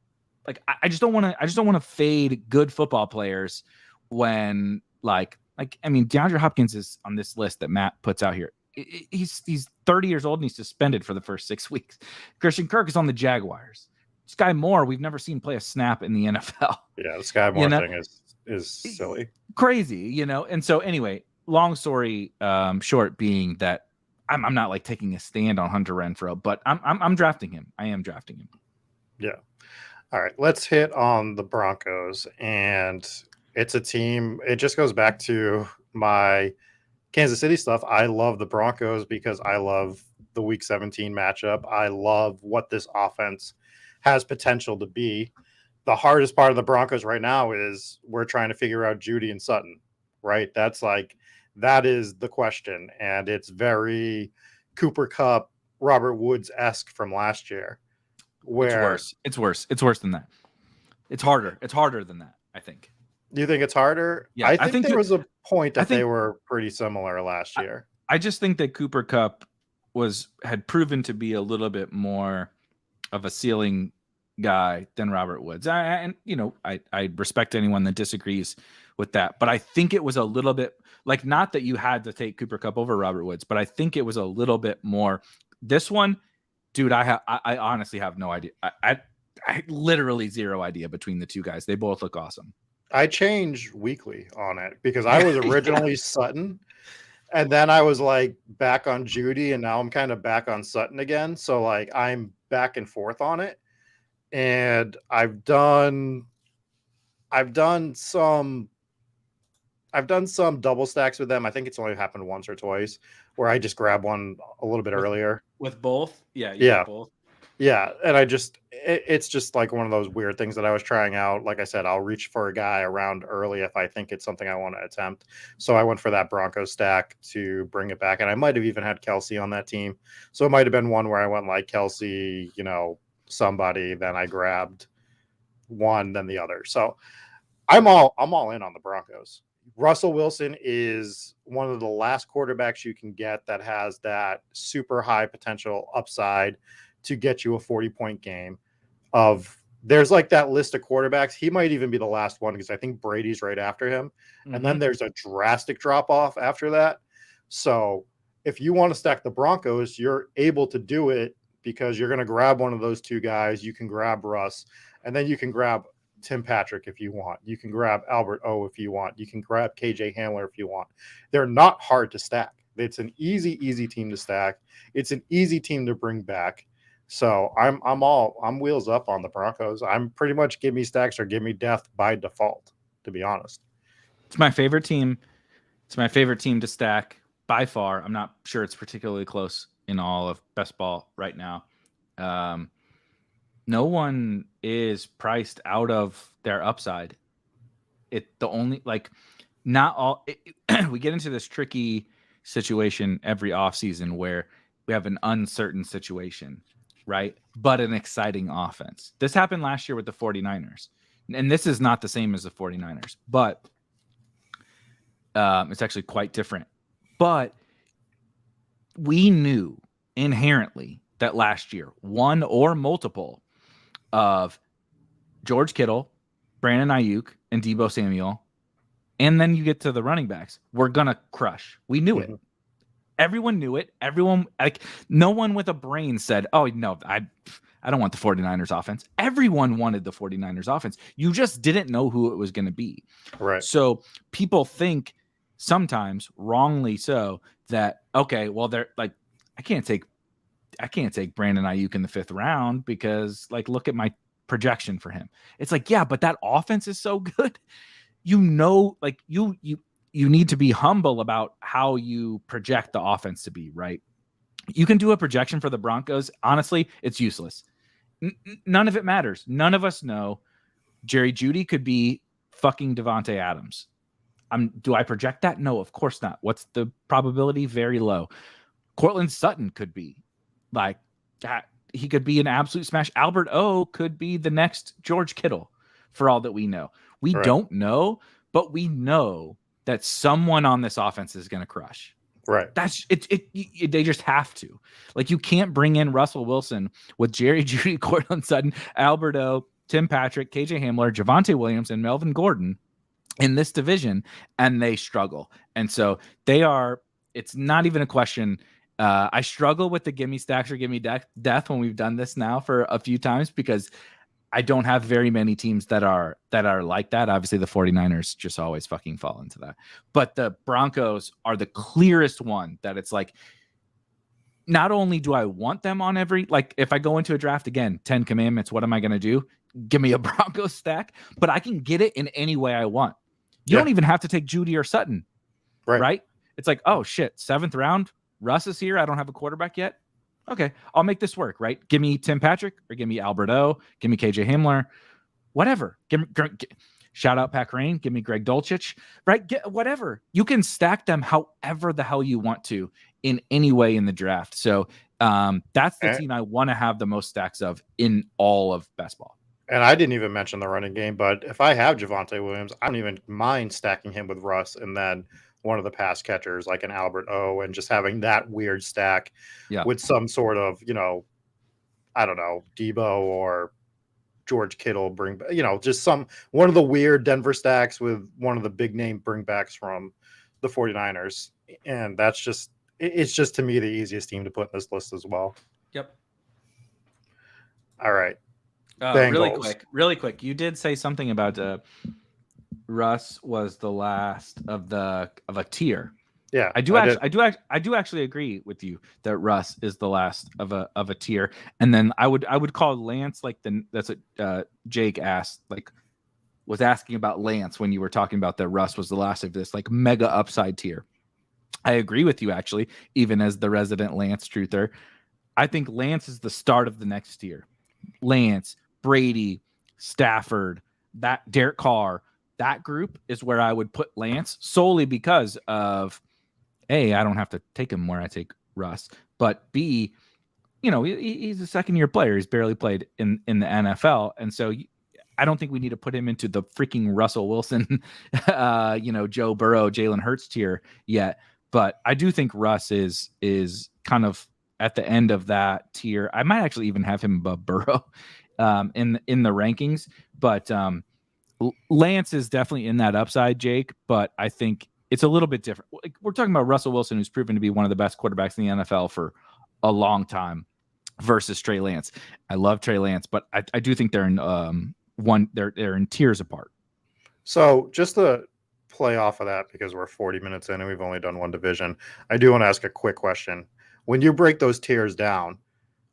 like I just don't want to fade good football players when like I mean, DeAndre Hopkins is on this list that Matt puts out here. He's 30 years old and he's suspended for the first 6 weeks. Christian Kirk is on the Jaguars. Sky Moore, we've never seen play a snap in the NFL. Yeah, the Sky Moore thing is silly, crazy, And so anyway, long story short being that I'm not like taking a stand on Hunter Renfrow, but I'm drafting him. I am drafting him. Yeah. All right, let's hit on the Broncos, and it's a team. It just goes back to my Kansas City stuff. I love the Broncos because I love the Week 17 matchup. I love what this offense has potential to be. The hardest part of the Broncos right now is we're trying to figure out Judy and Sutton, right? That is the question, and it's very Cooper Kupp, Robert Woods-esque from last year. It's worse. It's worse than that. It's harder than that, I think. You think it's harder? Yeah, I think there was a point that they were pretty similar last year. I just think that Cooper Kupp had proven to be a little bit more of a ceiling guy than Robert Woods. I respect anyone that disagrees with that, but I think it was a little bit like, not that you had to take Cooper Kupp over Robert Woods, but I think it was a little bit more. This one, dude, I honestly have no idea. I literally zero idea between the two guys. They both look awesome. I change weekly on it because I was originally Sutton, and then I was like back on Judy, and now I'm kind of back on Sutton again. So like I'm back and forth on it, and I've done some double stacks with them. I think it's only happened once or twice where I just grab one a little bit earlier with both. Yeah. Both. Yeah, and it's just like one of those weird things that I was trying out. Like I said, I'll reach for a guy around early if I think it's something I want to attempt. So I went for that Broncos stack to bring it back, and I might have even had Kelsey on that team. So it might have been one where I went like Kelsey, somebody, then I grabbed one, then the other. So I'm all in on the Broncos. Russell Wilson is one of the last quarterbacks you can get that has that super high potential upside to get you a 40-point game. There's like that list of quarterbacks. He might even be the last one because I think Brady's right after him. Mm-hmm. And then there's a drastic drop off after that. So if you want to stack the Broncos, you're able to do it because you're going to grab one of those two guys. You can grab Russ, and then you can grab Tim Patrick if you want. You can grab Albert O if you want. You can grab KJ Hamler if you want. They're not hard to stack. It's an easy team to stack. It's an easy team to bring back. So I'm wheels up on the Broncos. I'm pretty much give me stacks or give me death by default, to be honest. It's my favorite team. It's my favorite team to stack by far. I'm not sure it's particularly close in all of best ball right now. No one is priced out of their upside. We get into this tricky situation every offseason where we have an uncertain situation, right? But an exciting offense. This happened last year with the 49ers. And this is not the same as the 49ers, but it's actually quite different. But we knew inherently that last year, one or multiple of George Kittle, Brandon Ayuk, and Deebo Samuel, and then you get to the running backs, we're going to crush. We knew it. Everyone knew it. Everyone, no one with a brain said, oh, no, I don't want the 49ers offense. Everyone wanted the 49ers offense. You just didn't know who it was going to be. Right. So people think sometimes, wrongly so, that, okay, well, they're like, I can't take Brandon Ayuk in the 5th round because, like, look at my projection for him. It's like, yeah, but that offense is so good. You need to be humble about how you project the offense to be, right? You can do a projection for the Broncos. Honestly, it's useless. None of it matters. None of us know. Jerry Jeudy could be fucking Devontae Adams. Do I project that? No, of course not. What's the probability? Very low. Cortland Sutton could be like that. He could be an absolute smash. Albert O could be the next George Kittle for all that we know. We don't know, but we know that someone on this offense is going to crush. Right. That's it. They just have to. Like, you can't bring in Russell Wilson with Jerry Jeudy, Cortland Sutton, Albert O, Tim Patrick, KJ Hamler, Javonte Williams, and Melvin Gordon in this division, and they struggle. And so it's not even a question. I struggle with the gimme stacks or gimme death when we've done this now for a few times because I don't have very many teams that are like that. Obviously, the 49ers just always fucking fall into that. But the Broncos are the clearest one that it's like, not only do I want them on every, like, if I go into a draft again, 10 commandments, what am I going to do? Give me a Broncos stack, but I can get it in any way I want. You don't even have to take Judy or Sutton, right? It's like, oh shit, 7th round, Russ is here. I don't have a quarterback yet. Okay, I'll make this work, right? Give me Tim Patrick or give me Albert O, give me KJ Hamler, whatever. Shout out Pat Crane, give me Greg Dulcich, right? Whatever. You can stack them however the hell you want to in any way in the draft. So that's the team I want to have the most stacks of in all of best ball. And I didn't even mention the running game, but if I have Javonte Williams, I don't even mind stacking him with Russ and then one of the pass catchers like an Albert O, and just having that weird stack with some sort of, I don't know, Debo or George Kittle just one of the weird Denver stacks with one of the big name bringbacks from the 49ers. And it's just to me the easiest team to put in this list as well. Yep. All right. Really quick. You did say something about Russ was the last of a tier. Yeah, I do actually agree with you that Russ is the last of a tier, and then I would call Lance that's what Jake asked, was asking about Lance when you were talking about that Russ was the last of this mega upside tier. I agree with you actually, even as the resident Lance truther. I think Lance is the start of the next tier. Lance, Brady, Stafford, that Derek Carr, that group is where I would put Lance solely because of A, I don't have to take him where I take Russ, but B, he's a second-year player. He's barely played in the NFL, and so I don't think we need to put him into the freaking Russell Wilson, Joe Burrow, Jalen Hurts tier yet. But I do think Russ is kind of at the end of that tier. I might actually even have him above Burrow in the rankings, but Lance is definitely in that upside, Jake. But I think it's a little bit different. We're talking about Russell Wilson, who's proven to be one of the best quarterbacks in the NFL for a long time, versus Trey Lance. I love Trey Lance, but I do think they're in they're in tiers apart. So just to play off of that, because we're 40 minutes in and we've only done one division, I do want to ask a quick question. When you break those tiers down,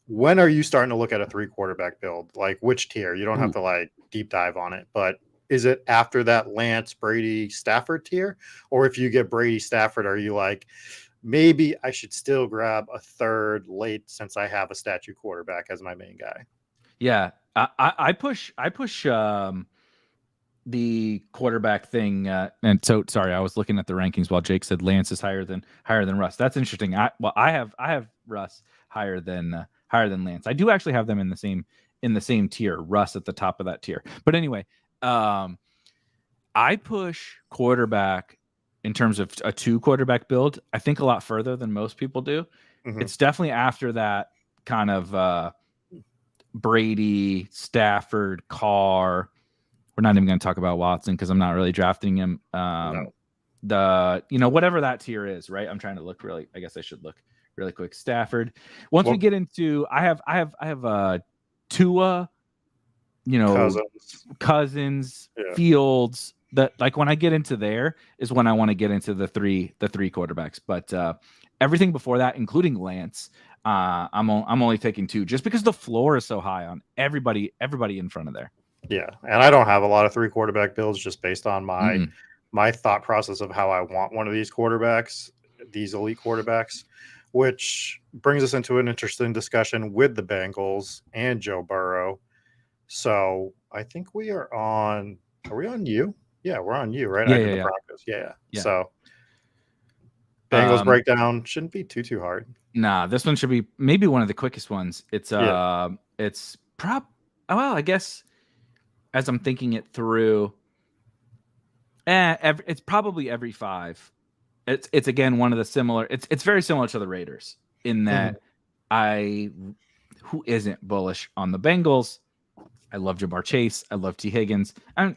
when are you starting to look at a 3 quarterback build? Like which tier? You don't have to deep dive on it, but is it after that Lance, Brady, Stafford tier? Or if you get Brady, Stafford, are you like, maybe I should still grab a third late since I have a statue quarterback as my main guy? Yeah, I push the quarterback thing, and so sorry, I was looking at the rankings while Jake said Lance is higher than Russ. That's interesting. I have Russ higher than Lance. I do actually have them in the same tier. Russ at the top of that tier. But anyway, I push quarterback in terms of a 2 quarterback build, I think a lot further than most people do. Mm-hmm. It's definitely after that kind of Brady, Stafford, Carr. We're not even going to talk about Watson because I'm not really drafting him. No. Whatever that tier is, right? I'm trying to look really. I guess I should look really quick. Stafford. Once we get into, I have Tua. Cousins, yeah. Fields. That when I get into there is when I want to get into the three quarterbacks. But everything before that, including Lance, I'm only taking 2 just because the floor is so high on everybody in front of there. Yeah, and I don't have a lot of 3 quarterback builds just based on my thought process of how I want one of these quarterbacks, these elite quarterbacks, which brings us into an interesting discussion with the Bengals and Joe Burrow. So I think we are on. Are we on you? Yeah, we're on you, right? Yeah, the Broncos. Yeah. So Bengals breakdown shouldn't be too hard. Nah, this one should be maybe one of the quickest ones. It's I guess as I'm thinking it through, it's probably every 5. It's again one of the similar. It's very similar to the Raiders in that who isn't bullish on the Bengals? I love Jamar Chase. I love T. Higgins. I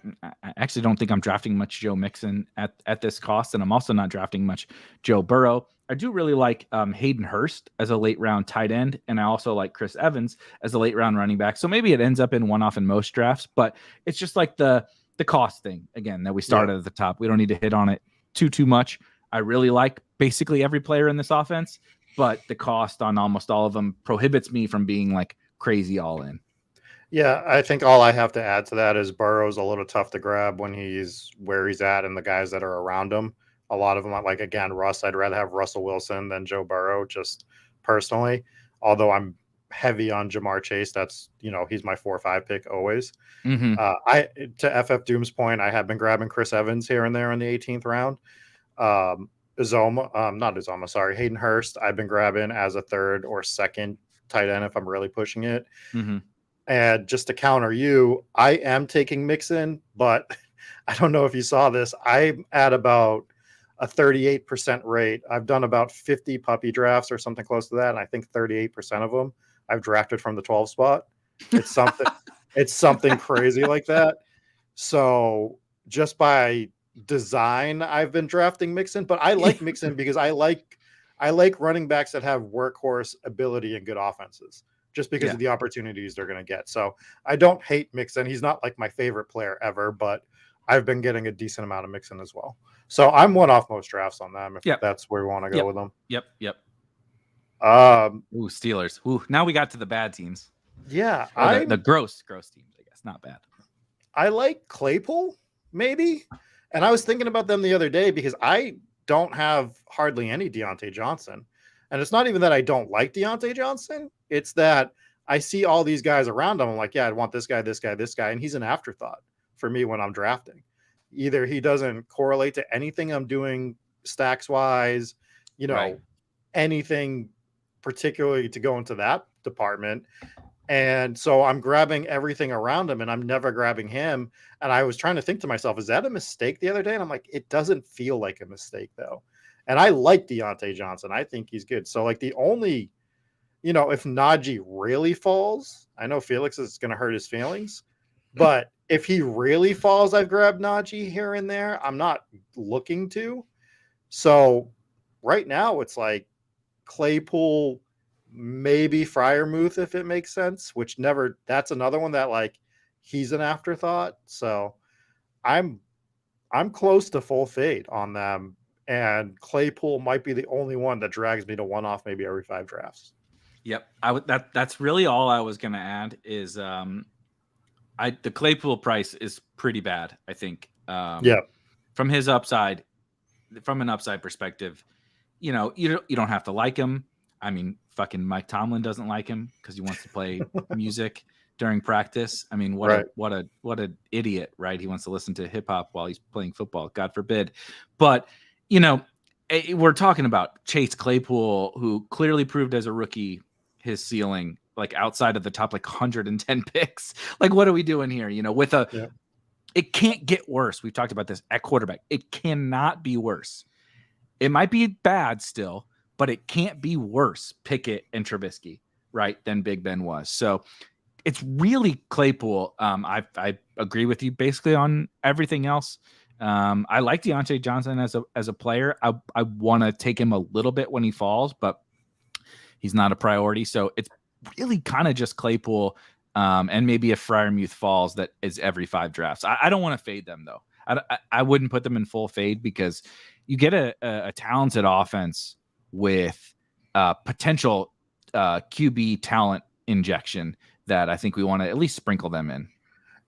actually don't think I'm drafting much Joe Mixon at this cost, and I'm also not drafting much Joe Burrow. I do really like Hayden Hurst as a late round tight end, and I also like Chris Evans as a late round running back. So maybe it ends up in one-off in most drafts, but it's just like the cost thing again that we started at the top. We don't need to hit on it too much. I really like basically every player in this offense, but the cost on almost all of them prohibits me from being like crazy all in. Yeah, I think all I have to add to that is Burrow's a little tough to grab when he's where he's at and the guys that are around him. A lot of them, like, again, Russ, I'd rather have Russell Wilson than Joe Burrow, just personally. Although I'm heavy on Jamar Chase. That's, he's my 4 or 5 pick always. Mm-hmm. To FF Doom's point, I have been grabbing Chris Evans here and there in the 18th round. Hayden Hurst, I've been grabbing as a 3rd or 2nd tight end if I'm really pushing it. Mm-hmm. And just to counter you, I am taking Mixon, but I don't know if you saw this. I'm at about a 38% rate. I've done about 50 puppy drafts or something close to that. And I think 38% of them I've drafted from the 12 spot. It's something, it's something crazy like that. So just by design, I've been drafting Mixon, but I like Mixon because I like running backs that have workhorse ability and good offenses, just because of the opportunities they're going to get. So I don't hate Mixon. He's not like my favorite player ever, but I've been getting a decent amount of Mixon as well. So I'm one off most drafts on them, if that's where we want to go with them. Yep. Ooh, Steelers. Ooh, now we got to the bad teams. Yeah. The gross teams, I guess. Not bad. I like Claypool, maybe. And I was thinking about them the other day because I don't have hardly any Deontay Johnson. And it's not even that I don't like Deontay Johnson. It's that I see all these guys around him. I'm like, yeah, I want this guy, this guy, this guy. And he's an afterthought for me when I'm drafting. Either he doesn't correlate to anything I'm doing stacks wise, anything particularly to go into that department. And so I'm grabbing everything around him and I'm never grabbing him. And I was trying to think to myself, is that a mistake the other day? And I'm like, it doesn't feel like a mistake though. And I like Deontay Johnson. I think he's good. So like the only, if Najee really falls, I know Felix is going to hurt his feelings, but if he really falls, I've grabbed Najee here and there. I'm not looking to. So right now it's like Claypool, maybe Freiermuth, if it makes sense, that's another one that like he's an afterthought. So I'm close to full fade on them. And Claypool might be the only one that drags me to one off maybe every 5 drafts. Yep. That's really all I was going to add is the Claypool price is pretty bad, I think. From his upside, from an upside perspective, you don't have to like him. I mean, fucking Mike Tomlin doesn't like him because he wants to play music during practice. I mean, what an idiot, right? He wants to listen to hip hop while he's playing football. God forbid. But we're talking about Chase Claypool, who clearly proved as a rookie his ceiling, like outside of the top, like 110 picks. Like, what are we doing here? It can't get worse. We've talked about this at quarterback. It cannot be worse. It might be bad still, but it can't be worse, Pickett and Trubisky, right, than Big Ben was. So it's really Claypool. I agree with you basically on everything else. I like Deontay Johnson as a player. I want to take him a little bit when he falls, but he's not a priority. So it's really kind of just Claypool, and maybe if Freiermuth falls, that is every 5 drafts. I don't want to fade them though. I wouldn't put them in full fade because you get a talented offense with potential QB talent injection that I think we want to at least sprinkle them in.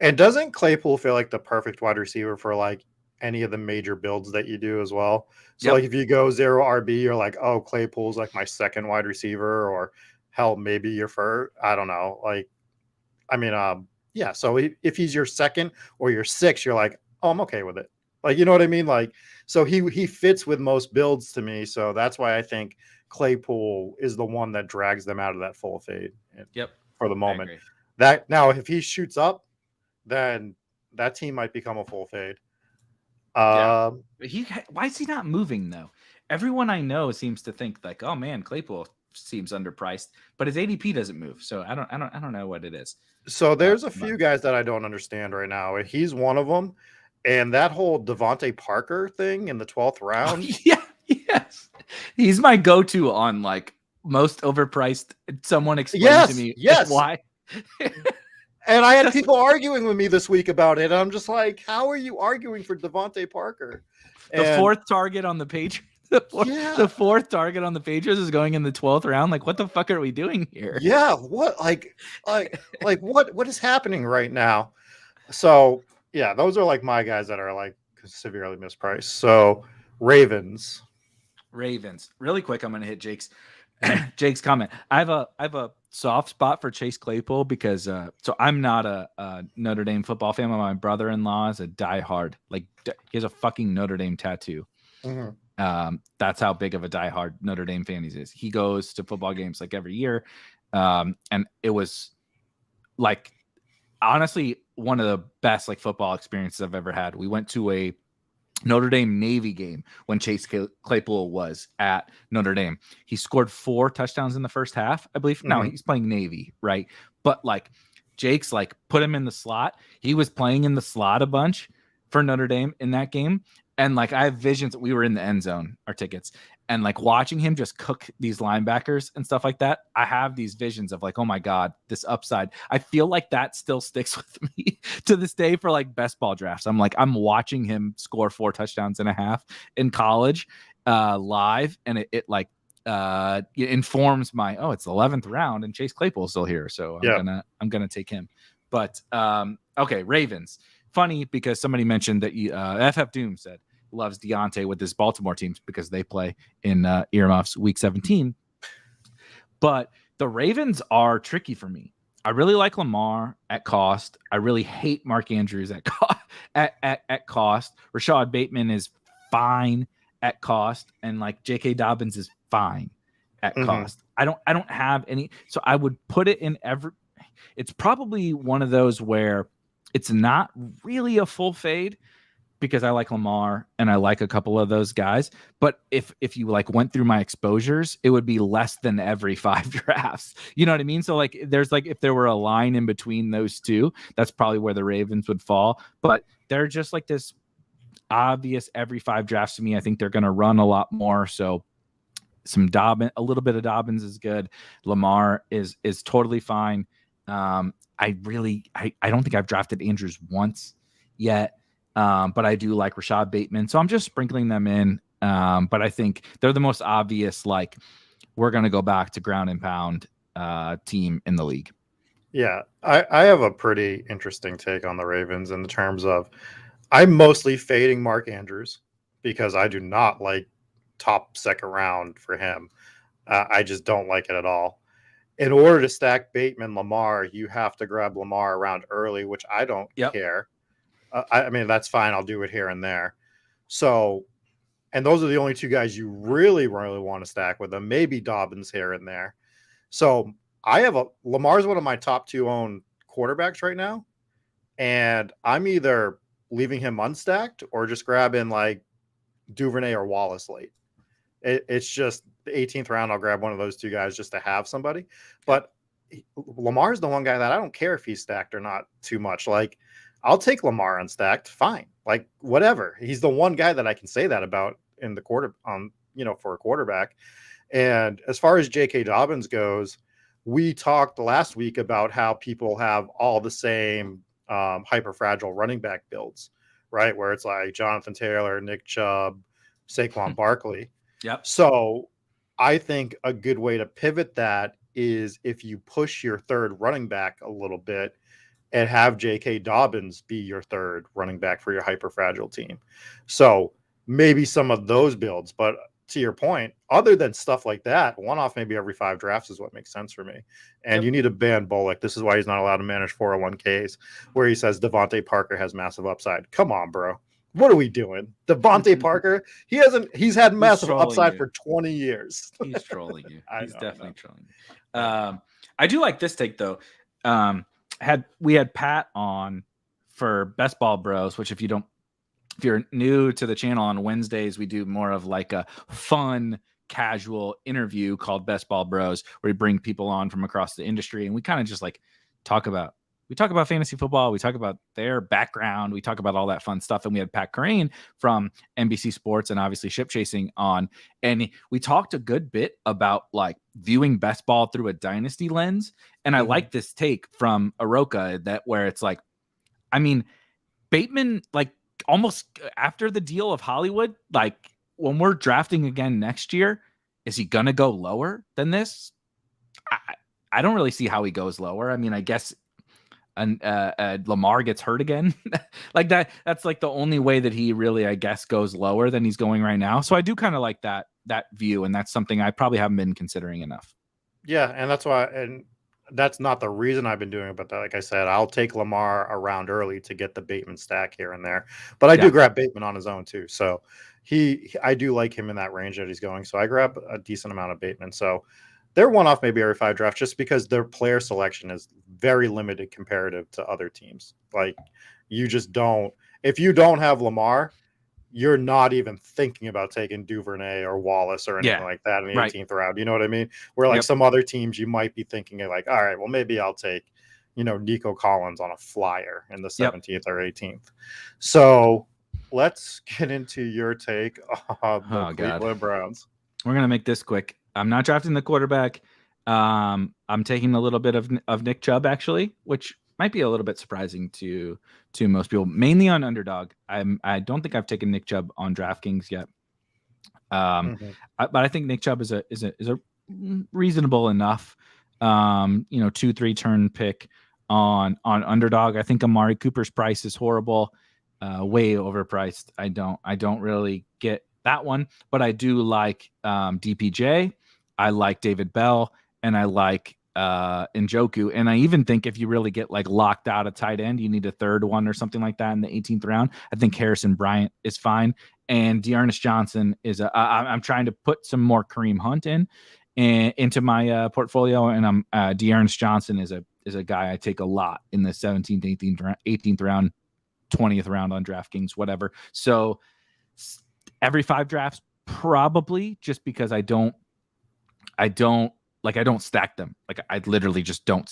And doesn't Claypool feel like the perfect wide receiver for like any of the major builds that you do as well? So like if you go 0 RB, you're like, oh, Claypool's like my second wide receiver, or hell, maybe your first. I don't know. Like, I mean, yeah. So if he's your second or your 6th, you're like, oh, I'm okay with it. Like, you know what I mean? Like, so he fits with most builds to me. So that's why I think Claypool is the one that drags them out of that full fade. For the moment. That now, if he shoots up, then that team might become a full fade. Why is he not moving though? Everyone I know seems to think like, oh man, Claypool seems underpriced, but his ADP doesn't move. So I don't know what it is. So there's a few guys that I don't understand right now. He's one of them. And that whole Devontae Parker thing in the 12th round. Yes. He's my go-to on like most overpriced. Someone explained to me why. And I had people arguing with me this week about it. And I'm just like, how are you arguing for Devontae Parker? The 4th target on the Patriots. The 4th target on the Patriots is going in the 12th round. Like, what the fuck are we doing here? Yeah. What? Like what is happening right now? So yeah, those are like my guys that are like severely mispriced. So Ravens. Really quick, I'm going to hit Jake's comment. I have a soft spot for Chase Claypool because so I'm not a Notre Dame football fan. My brother-in-law is a diehard. Like he has a fucking Notre Dame tattoo. Mm-hmm. That's how big of a diehard Notre Dame fan he is. He goes to football games like every year, and it was like honestly one of the best like football experiences I've ever had. We went to a Notre Dame Navy game when Chase Claypool was at Notre Dame. He scored 4 touchdowns in the first half, I believe. Now he's playing Navy, right? But like Jake's like put him in the slot. He was playing in the slot a bunch for Notre Dame in that game. And like I have visions. We were in the end zone, our tickets, and like watching him just cook these linebackers and stuff like that. I have these visions of like, oh my God, this upside. I feel like that still sticks with me to this day for like best ball drafts. I'm like, I'm watching him score 4 touchdowns and a half in college live. And it like it informs my, oh, it's the 11th round and Chase Claypool's still here. So I'm going to take him. But okay. Ravens. Funny because somebody mentioned that FF Doom said loves Deontay with his Baltimore teams because they play in Earmuffs week 17. But the Ravens are tricky for me. I really like Lamar at cost. I really hate Mark Andrews at cost. Rashad Bateman is fine at cost, and like J.K. Dobbins is fine at cost. I don't have any, so I would put it in every. It's probably one of those where it's not really a full fade because I like Lamar and I like a couple of those guys. But if you like went through my exposures, it would be less than every 5 drafts. You know what I mean? So like there's like if there were a line in between those two, that's probably where the Ravens would fall. But they're just like this obvious every 5 drafts to me. I think they're going to run a lot more. So some Dobbins, a little bit of Dobbins is good. Lamar is totally fine. I don't think I've drafted Andrews once yet. But I do like Rashad Bateman. So I'm just sprinkling them in. But I think they're the most obvious, like, we're going to go back to ground and pound team in the league. Yeah, I have a pretty interesting take on the Ravens in the terms of I'm mostly fading Mark Andrews because I do not like top second round for him. I just don't like it at all. In order to stack Bateman, Lamar, you have to grab Lamar around early, which I don't care. I mean, that's fine. I'll do it here and there. So, and those are the only 2 guys you really, really want to stack with them. Maybe Dobbins here and there. So Lamar's one of my top 2 owned quarterbacks right now. And I'm either leaving him unstacked or just grabbing like Duvernay or Wallace late. It's just the 18th round. I'll grab one of those 2 guys just to have somebody. But Lamar's the one guy that I don't care if he's stacked or not too much. Like, I'll take Lamar unstacked. Fine. Like, whatever. He's the one guy that I can say that about in the quarter for a quarterback. And as far as J.K. Dobbins goes, we talked last week about how people have all the same hyper fragile running back builds, right? Where it's like Jonathan Taylor, Nick Chubb, Saquon Barkley. Yep. So I think a good way to pivot that is if you push your third running back a little bit and have J.K. Dobbins be your third running back for your hyper fragile team. So maybe some of those builds, but to your point, other than stuff like that, one off maybe every 5 drafts is what makes sense for me. And you need to ban Bullock. This is why he's not allowed to manage 401ks, where he says Devontae Parker has massive upside. Come on, bro. What are we doing? Devontae Parker, he's had massive upside for 20 years. He's trolling you. He's definitely trolling you. I do like this take though. We had Pat on for Best Ball Bros, which if you're new to the channel, on Wednesdays, we do more of like a fun, casual interview called Best Ball Bros, where we bring people on from across the industry. And we kind of just like talk about fantasy football. We talk about their background. We talk about all that fun stuff. And we had Pat Crane from NBC Sports and obviously Ship Chasing on. And we talked a good bit about like viewing best ball through a dynasty lens. And I like this take from Aroka that where it's like, I mean, Bateman, like almost after the deal of Hollywood, like when we're drafting again next year, is he going to go lower than this? I don't really see how he goes lower. I mean, I guess Lamar gets hurt again like that. That's like the only way that he really, I guess, goes lower than he's going right now. So I do kind of like that view. And that's something I probably haven't been considering enough. Yeah. And that's why, and that's not the reason I've been doing it, but like I said, I'll take Lamar around early to get the Bateman stack here and there, but I do grab Bateman on his own too. So I do like him in that range that he's going. So I grab a decent amount of Bateman. So they're one off maybe every 5 drafts just because their player selection is very limited comparative to other teams. Like you just don't, if you don't have Lamar, you're not even thinking about taking Duvernay or Wallace or anything like that in the 18th round. You know what I mean? Where like some other teams you might be thinking of like, all right, well, maybe I'll take, Nico Collins on a flyer in the 17th or 18th. So let's get into your take on the Cleveland Browns. We're going to make this quick. I'm not drafting the quarterback. I'm taking a little bit of Nick Chubb, actually, which might be a little bit surprising to most people, mainly on Underdog. I don't think I've taken Nick Chubb on DraftKings yet. But I think Nick Chubb is a reasonable enough 2-3 turn pick on Underdog. I think Amari Cooper's price is horrible, way overpriced. I don't really get that one, but I do like DPJ. I like David Bell, and I like Njoku. And I even think if you really get like locked out a tight end, you need a third one or something like that in the 18th round. I think Harrison Bryant is fine. And Dearness Johnson is I'm trying to put some more Kareem Hunt into my portfolio. And Dearness Johnson is a guy I take a lot in the 17th, 18th round, 20th round on DraftKings, whatever. So every 5 drafts, probably, just because I don't stack them. Like I literally just don't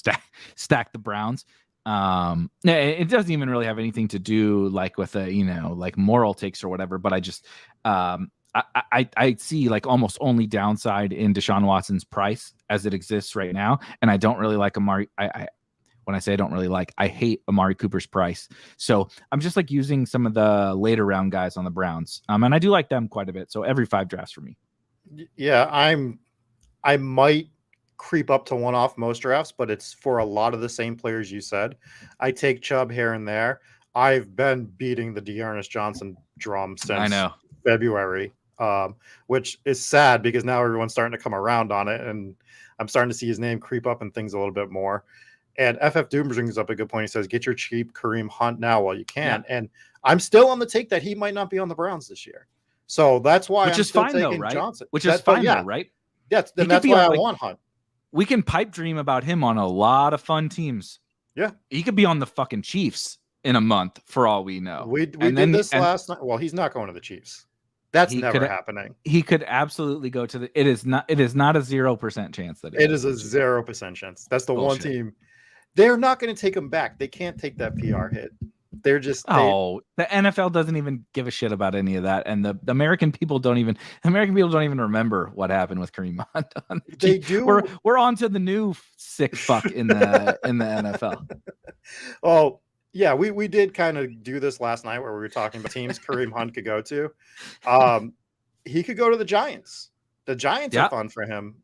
stack the Browns. It doesn't even really have anything to do like with like moral takes or whatever, but I just I see like almost only downside in Deshaun Watson's price as it exists right now. And I don't really like Amari. When I say I don't really like, I hate Amari Cooper's price. So I'm just like using some of the later round guys on the Browns. And I do like them quite a bit. So every 5 drafts for me. Yeah, I might creep up to one off most drafts, but it's for a lot of the same players you said. I take Chubb here and there. I've been beating the Dearness Johnson drum since February, which is sad because now everyone's starting to come around on it, and I'm starting to see his name creep up and things a little bit more. And FF Doom brings up a good point. He says, get your cheap Kareem Hunt now while you can. Yeah. And I'm still on the take that he might not be on the Browns this year. So that's why I'm still taking Johnson. Which is fine, though, right? That's why I want Hunt. We can pipe dream about him on a lot of fun teams. Yeah. He could be on the fucking Chiefs in a month for all we know. We did this last night. Well, he's not going to the Chiefs. That's never happening. He could absolutely go to it is not a 0% chance that it is a 0% chance. That's the one team. They're not going to take him back. They can't take that PR hit. They're just the NFL doesn't even give a shit about any of that, and the American people don't even remember what happened with Kareem Hunt. They do. We're on to the new sick fuck in the NFL. Oh yeah, we did kind of do this last night where we were talking about teams Kareem Hunt could go to. He could go to the Giants. The Giants are fun for him.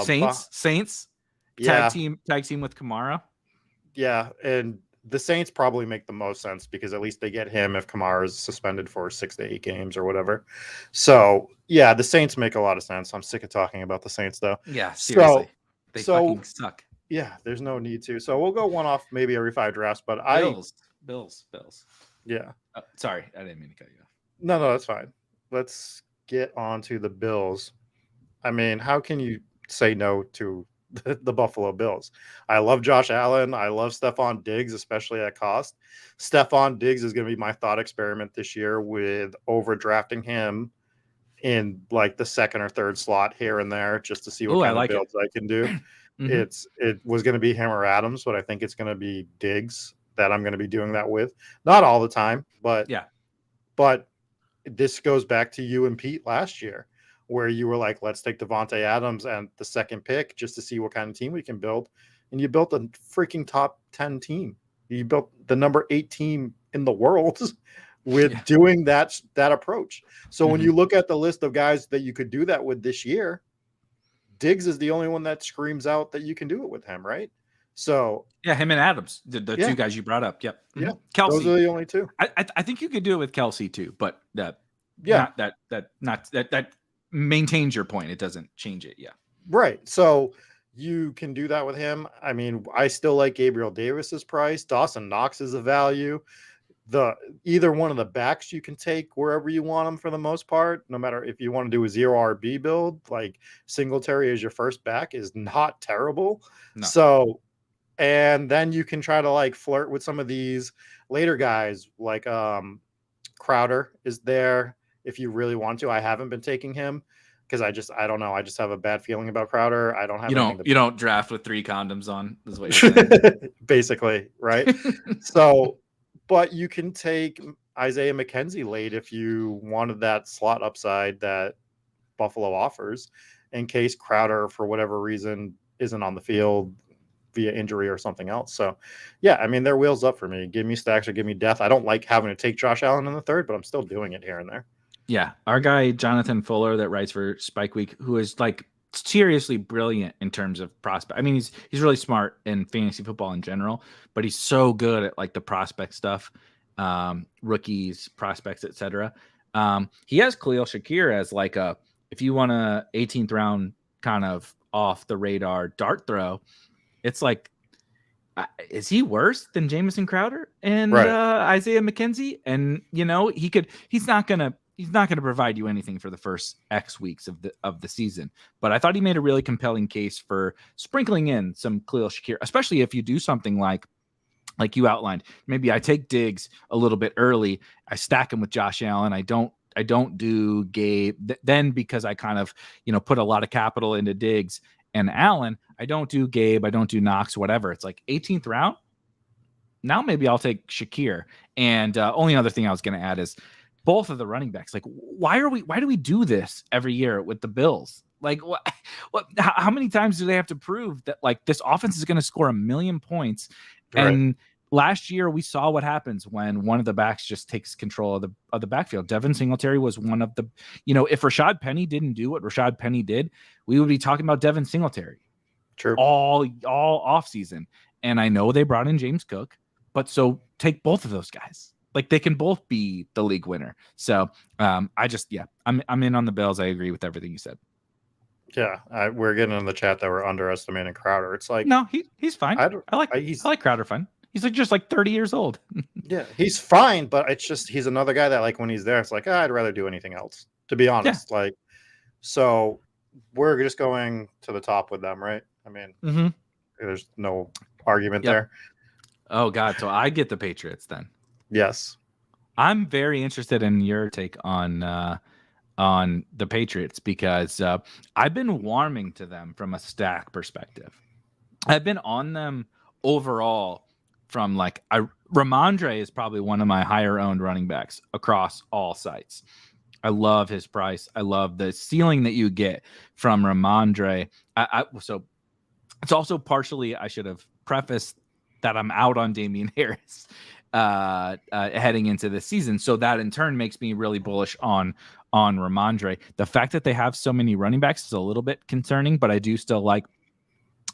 Saints. Tag team with Kamara. Yeah, and the Saints probably make the most sense because at least they get him if Kamara is suspended for 6 to 8 games or whatever. So, yeah, the Saints make a lot of sense. I'm sick of talking about the Saints, though. Yeah, seriously. They fucking suck. Yeah, there's no need to. So we'll go one off maybe every 5 drafts, but Bills. Yeah. Sorry, I didn't mean to cut you off. No, that's fine. Let's get on to the Bills. I mean, how can you say no to the Buffalo Bills? I love Josh Allen. I love Stephon Diggs, especially at cost. Stephon Diggs is going to be my thought experiment this year with overdrafting him in like the 2nd or 3rd slot here and there just to see what kind of builds I can do. It was going to be him or Adams, but I think it's going to be Diggs that I'm going to be doing that with. Not all the time, but yeah. But this goes back to you and Pete last year, where you were like, let's take Devontae Adams and the 2nd pick just to see what kind of team we can build. And you built a freaking top 10 team. You built the number 8 team in the world with doing that approach. So when you look at the list of guys that you could do that with this year, Diggs is the only one that screams out that you can do it with him, right? So yeah, him and Adams, the 2 guys you brought up. Yep. Yeah. Kelsey. Those are the only 2. I think you could do it with Kelsey too, but that maintains your point. It doesn't change it. Yeah. Right. So you can do that with him. I mean, I still like Gabriel Davis's price. Dawson Knox is a value. either one of the backs you can take wherever you want them for the most part. No matter if you want to do a 0 RB build, like Singletary as your first back is not terrible. No. So, and then you can try to like flirt with some of these later guys, like Crowder is there if you really want to. I haven't been taking him because I don't know. I just have a bad feeling about Crowder. I don't have you don't draft with 3 condoms on, is what you're saying. Basically, right? So, but you can take Isaiah McKenzie late if you wanted that slot upside that Buffalo offers in case Crowder, for whatever reason, isn't on the field via injury or something else. So, yeah, I mean, they're wheels up for me. Give me stacks or give me death. I don't like having to take Josh Allen in the third, but I'm still doing it here and there. Yeah, our guy Jonathan Fuller that writes for Spike Week, who is like seriously brilliant in terms of prospect. I mean, he's really smart in fantasy football in general, but he's so good at like the prospect stuff, rookies, prospects, etc. He has Khalil Shakir as like if you want a 18th round kind of off the radar dart throw, it's like, is he worse than Jamison Crowder and Isaiah McKenzie? And he's not gonna provide you anything for the first X weeks of the season. But I thought he made a really compelling case for sprinkling in some Khalil Shakir, especially if you do something like you outlined. Maybe I take Diggs a little bit early. I stack him with Josh Allen. I don't do Gabe. Then because I kind of put a lot of capital into Diggs and Allen, I don't do Gabe. I don't do Knox. Whatever. It's like 18th round. Now maybe I'll take Shakir. And only other thing I was going to add is both of the running backs. Like, why do we do this every year with the Bills? Like, how many times do they have to prove that like this offense is going to score 1 million points? Right. And last year we saw what happens when one of the backs just takes control of the backfield. Devin Singletary was one of the, if Rashad Penny didn't do what Rashad Penny did, we would be talking about Devin Singletary. True. All off season. And I know they brought in James Cook, but so take both of those guys. Like they can both be the league winner. So I'm in on the Bills. I agree with everything you said. Yeah, we're getting in the chat that we're underestimating Crowder. It's like no, he's fine. I like Crowder fine. He's like just like 30 years old. Yeah, he's fine, but it's just he's another guy that like when he's there, it's like I'd rather do anything else. To be honest, like so we're just going to the top with them, right? I mean, there's no argument there. Oh God, so I get the Patriots then. Yes. I'm very interested in your take on the Patriots because I've been warming to them from a stack perspective. I've been on them overall from like Ramondre is probably one of my higher owned running backs across all sites. I love his price. I love the ceiling that you get from Ramondre. So it's also partially, I should have prefaced that I'm out on Damian Harris heading into this season. So that in turn makes me really bullish on Ramondre. The fact that they have so many running backs is a little bit concerning, but I do still like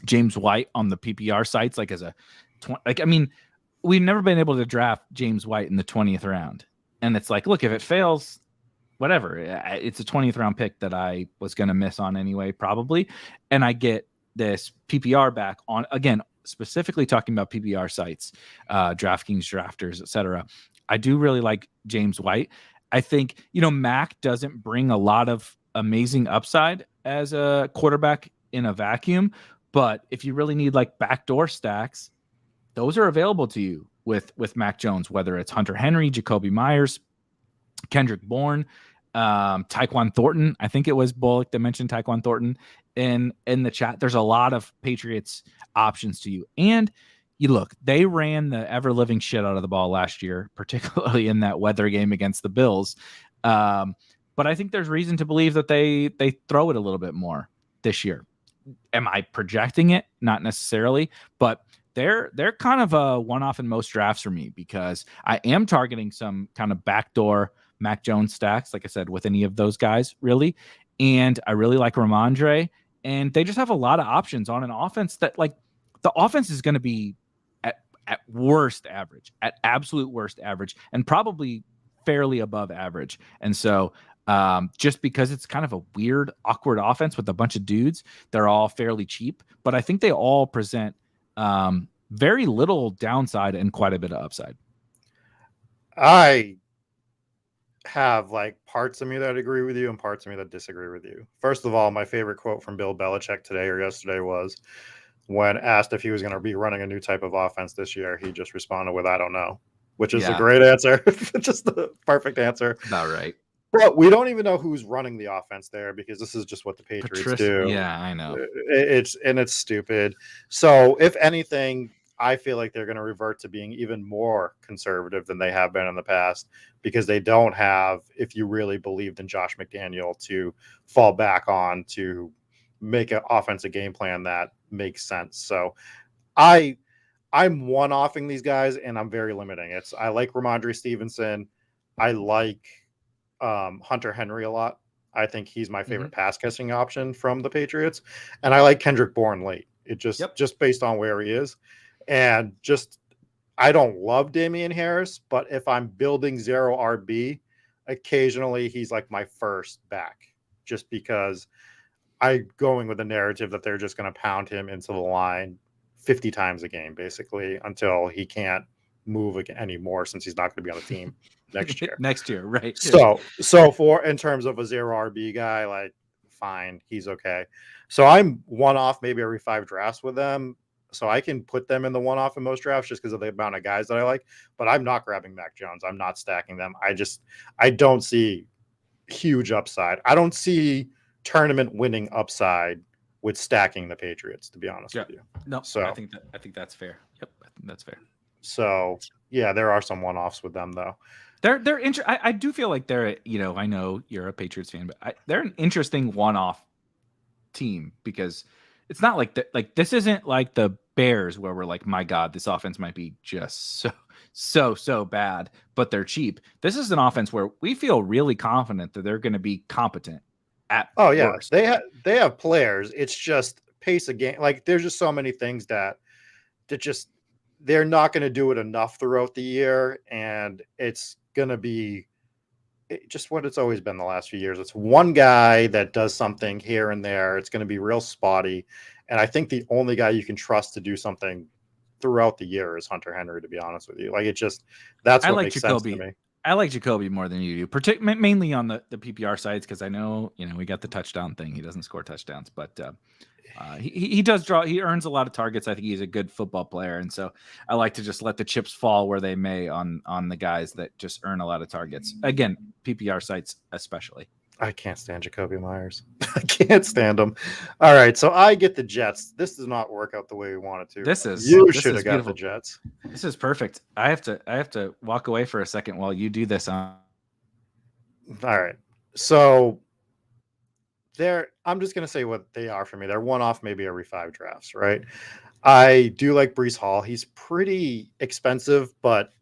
James White on the PPR sites. Like we've never been able to draft James White in the 20th round. And it's like, look, if it fails, whatever, it's a 20th round pick that I was going to miss on anyway, probably. And I get this PPR back on, again, specifically talking about PPR sites, DraftKings, drafters, etc. I do really like James White. I think, Mac doesn't bring a lot of amazing upside as a quarterback in a vacuum, but if you really need like backdoor stacks, those are available to you with Mac Jones, whether it's Hunter Henry, Jacoby Myers, Kendrick Bourne, Tyquan Thornton. I think it was Bullock that mentioned Tyquan Thornton in the chat. There's a lot of Patriots options to you. And you look, they ran the ever living shit out of the ball last year, particularly in that weather game against the Bills. But I think there's reason to believe that they throw it a little bit more this year. Am I projecting it? Not necessarily, but they're kind of a one-off in most drafts for me because I am targeting some kind of backdoor Mac Jones stacks, like I said, with any of those guys, really. And I really like Ramondre. And they just have a lot of options on an offense that, like, the offense is going to be at worst average, at absolute worst average, and probably fairly above average. And so just because it's kind of a weird, awkward offense with a bunch of dudes, they're all fairly cheap. But I think they all present very little downside and quite a bit of upside. I have like parts of me that agree with you and parts of me that disagree with you. First of all, my favorite quote from Bill Belichick today or yesterday was when asked if he was going to be running a new type of offense this year, he just responded with, "I don't know," which is a great answer. Just the perfect answer. About right. But we don't even know who's running the offense there because this is just what the Patriots do. Yeah, I know. It's stupid. So if anything, I feel like they're going to revert to being even more conservative than they have been in the past because they don't have, if you really believed in Josh McDaniel, to fall back on to make an offensive game plan that makes sense. So I'm one-offing these guys and I'm very limiting. I like Ramondre Stevenson. I like Hunter Henry a lot. I think he's my favorite pass catching option from the Patriots. And I like Kendrick Bourne late. It just based on where he is. And just I don't love Damian Harris, but if I'm building zero RB, occasionally he's like my first back just because I'm going with the narrative that they're just going to pound him into the line 50 times a game, basically, until he can't move anymore since he's not going to be on the team next year. Next year, right? So for in terms of a zero RB guy, like fine, he's okay. So I'm one off maybe every 5 drafts with them. So I can put them in the one off in most drafts just because of the amount of guys that I like. But I'm not grabbing Mac Jones. I'm not stacking them. I don't see huge upside. I don't see tournament winning upside with stacking the Patriots, to be honest with you. No, so I think that's fair. Yep, I think that's fair. So yeah, there are some one-offs with them though. They're I do feel like they're, I know you're a Patriots fan, but they're an interesting one-off team because it's not like this isn't like the Bears where we're like, my God, this offense might be just so bad, but they're cheap. This is an offense where we feel really confident that they're going to be competent at worst. They have players. It's just pace of game. Like there's just so many things that just they're not going to do it enough throughout the year, and it's going to be just what it's always been the last few years. It's one guy that does something here and there. It's going to be real spotty, and I think the only guy you can trust to do something throughout the year is Hunter Henry, to be honest with you. Like that's what makes sense to me. I like Jacoby more than you do, mainly on the PPR sides because I know we got the touchdown thing. He doesn't score touchdowns, but he does draw. He earns a lot of targets. I think he's a good football player, and so I like to just let the chips fall where they may on the guys that just earn a lot of targets. Again, PPR sites especially. I can't stand Jacoby Myers. I can't stand him. All right, so I get the Jets. This does not work out the way we want it to. You should have got the Jets. This is perfect. I have to walk away for a second while you do this. All right, so I'm just going to say what they are for me. They're one off maybe every 5 drafts, right? I do like Breece Hall. He's pretty expensive, but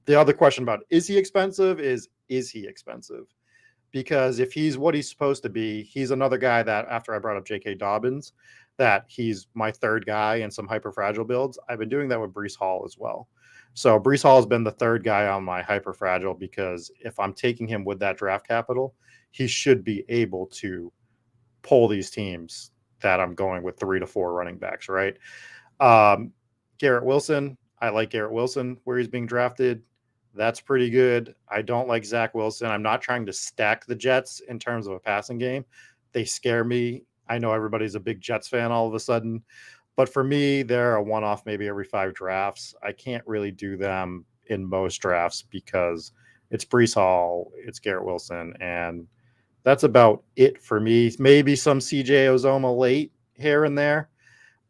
the other question about is he expensive is he expensive? Because if he's what he's supposed to be, he's another guy that after I brought up J.K. Dobbins, that he's my third guy in some hyper fragile builds. I've been doing that with Breece Hall as well. So Breece Hall has been the third guy on my hyper fragile because if I'm taking him with that draft capital, he should be able to pull these teams that I'm going with 3 to 4 running backs, right? Garrett Wilson, I like Garrett Wilson where he's being drafted. That's pretty good. I don't like Zach Wilson. I'm not trying to stack the Jets in terms of a passing game. They scare me. I know everybody's a big Jets fan all of a sudden, but for me, they're a one-off maybe every 5 drafts. I can't really do them in most drafts because it's Breece Hall, it's Garrett Wilson, and that's about it for me. Maybe some CJ Uzomah late here and there.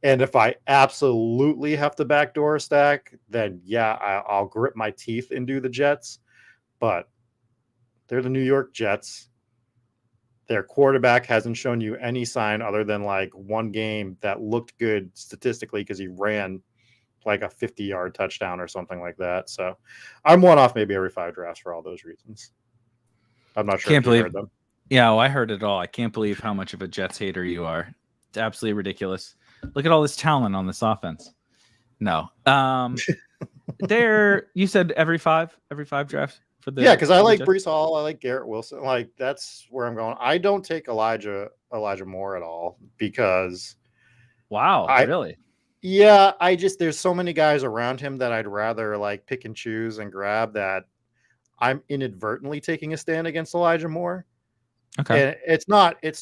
And if I absolutely have to backdoor stack, then yeah, I'll grit my teeth and do the Jets. But they're the New York Jets. Their quarterback hasn't shown you any sign other than like one game that looked good statistically because he ran like a 50-yard touchdown or something like that. So I'm one off maybe every 5 drafts for all those reasons. I'm not sure if you heard them. Yeah, well, I heard it all. I can't believe how much of a Jets hater you are. It's absolutely ridiculous. Look at all this talent on this offense. No. You said every five drafts for the because I like Breece Hall, I like Garrett Wilson. Like that's where I'm going. I don't take Elijah Moore at all because really? Yeah, there's so many guys around him that I'd rather like pick and choose and grab that I'm inadvertently taking a stand against Elijah Moore. Okay. And it's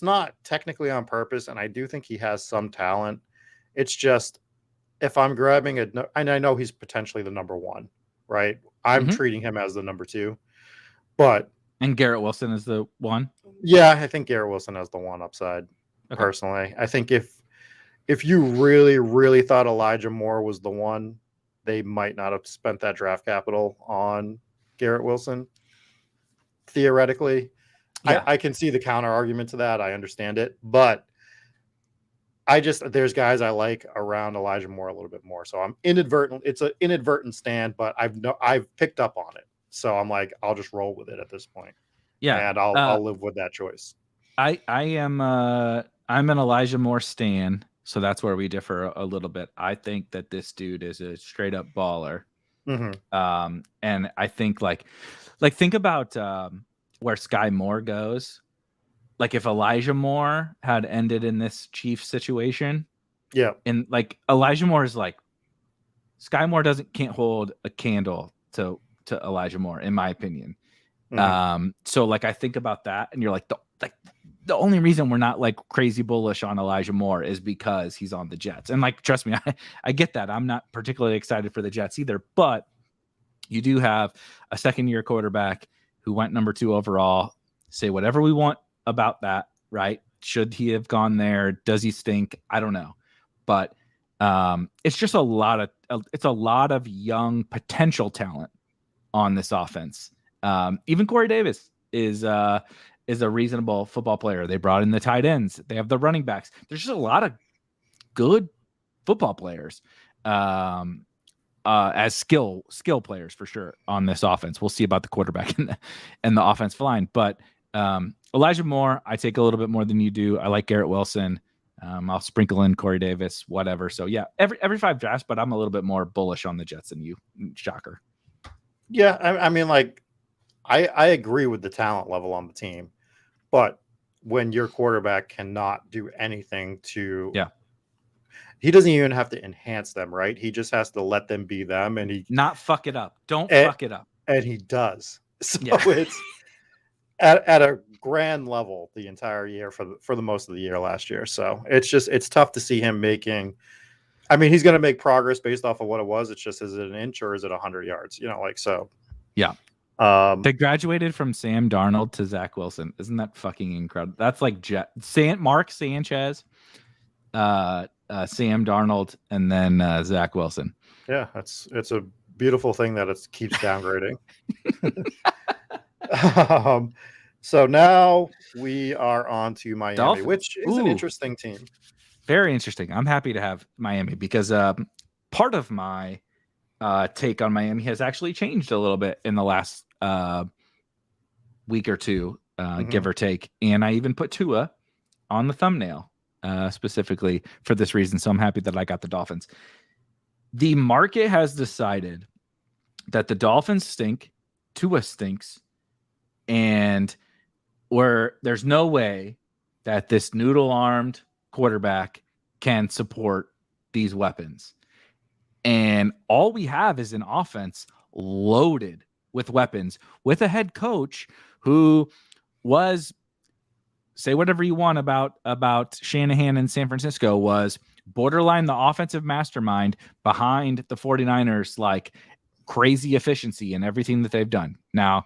not technically on purpose, and I do think he has some talent. It's just if I'm grabbing and I know he's potentially the number one, right? I'm treating him as the number two, but and Garrett Wilson is the one. Yeah, I think Garrett Wilson has the one upside. Okay. Personally, I think if you really, really thought Elijah Moore was the one, they might not have spent that draft capital on Garrett Wilson. Theoretically, yeah. I can see the counter argument to that. I understand it, but there's guys I like around Elijah Moore a little bit more. So it's an inadvertent stand, but I've picked up on it. So I'm like, I'll just roll with it at this point. Yeah. And I'll live with that choice. I'm an Elijah Moore stan. So that's where we differ a little bit. I think that this dude is a straight up baller. Mm-hmm. And I think like think about where Sky Moore goes. Like if Elijah Moore had ended in this Chiefs situation, yeah, and like Elijah Moore is like Sky Moore can't hold a candle to Elijah Moore, in my opinion. Mm-hmm. So like I think about that, and you're like the only reason we're not like crazy bullish on Elijah Moore is because he's on the Jets. And like, trust me, I get that. I'm not particularly excited for the Jets either, but you do have a second-year quarterback who went number 2 overall. Say whatever we want about that, right? Should he have gone there? Does he stink? I don't know. But it's just a lot of young potential talent on this offense. Even Corey Davis is a reasonable football player. They brought in the tight ends. They have the running backs. There's just a lot of good football players as skill players for sure on this offense. We'll see about the quarterback and the offensive line. But Elijah Moore, I take a little bit more than you do. I like Garrett Wilson. I'll sprinkle in Corey Davis, whatever. So yeah, every 5 drafts, but I'm a little bit more bullish on the Jets than you. Shocker. Yeah, I mean, like, I agree with the talent level on the team, but when your quarterback cannot do anything he doesn't even have to enhance them, right? He just has to let them be them, and he not fuck it up. Don't fuck it up, and he does. So it's at a grand level the entire year for the most of the year last year. So it's tough to see him making. I mean, he's going to make progress based off of what it was. It's just, is it an inch or is it 100 yards? So. Yeah. They graduated from Sam Darnold to Zach Wilson. Isn't that fucking incredible? That's like Mark Sanchez, Sam Darnold, and then Zach Wilson. Yeah, it's a beautiful thing that it keeps downgrading. So now we are on to Miami, Dolphins, which is an interesting team. Very interesting. I'm happy to have Miami because part of my take on Miami has actually changed a little bit in the last week or two, give or take. And I even put Tua on the thumbnail specifically for this reason. So I'm happy that I got the Dolphins. The market has decided that the Dolphins stink, Tua stinks, and where there's no way that this noodle-armed quarterback can support these weapons. And all we have is an offense loaded with weapons, with a head coach who was, say whatever you want about Shanahan in San Francisco, was borderline the offensive mastermind behind the 49ers, like crazy efficiency and everything that they've done. Now,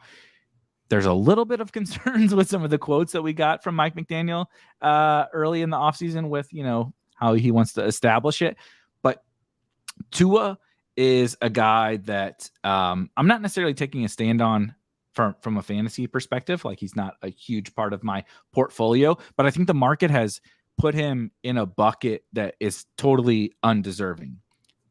there's a little bit of concerns with some of the quotes that we got from Mike McDaniel early in the offseason with, how he wants to establish it. But Tua is a guy that I'm not necessarily taking a stand on from a fantasy perspective. Like, he's not a huge part of my portfolio, but I think the market has put him in a bucket that is totally undeserving.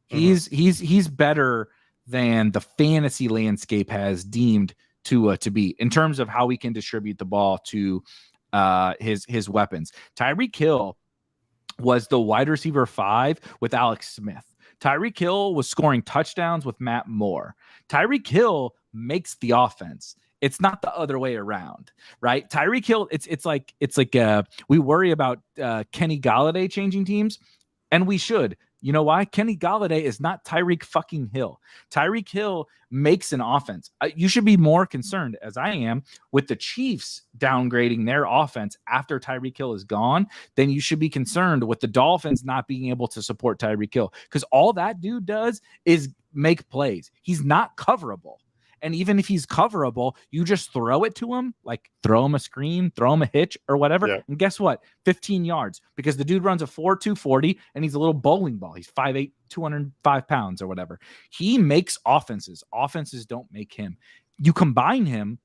He's better than the fantasy landscape has deemed Tua to be in terms of how he can distribute the ball to his weapons. Tyreek Hill was the wide receiver 5 with Alex Smith. Tyreek Hill was scoring touchdowns with Matt Moore. Tyreek Hill makes the offense. It's not the other way around, right? Tyreek Hill, it's like we worry about Kenny Golladay changing teams, and we should. You know why? Kenny Golladay is not Tyreek fucking Hill. Tyreek Hill makes an offense. You should be more concerned, as I am, with the Chiefs downgrading their offense after Tyreek Hill is gone than you should be concerned with the Dolphins not being able to support Tyreek Hill. Because all that dude does is make plays. He's not coverable. And even if he's coverable, you just throw it to him, like throw him a screen, throw him a hitch or whatever. Yeah. And guess what? 15 yards, because the dude runs a 4.2 40 and he's a little bowling ball. He's 5'8", 205 pounds or whatever. He makes offenses. Offenses don't make him. You combine him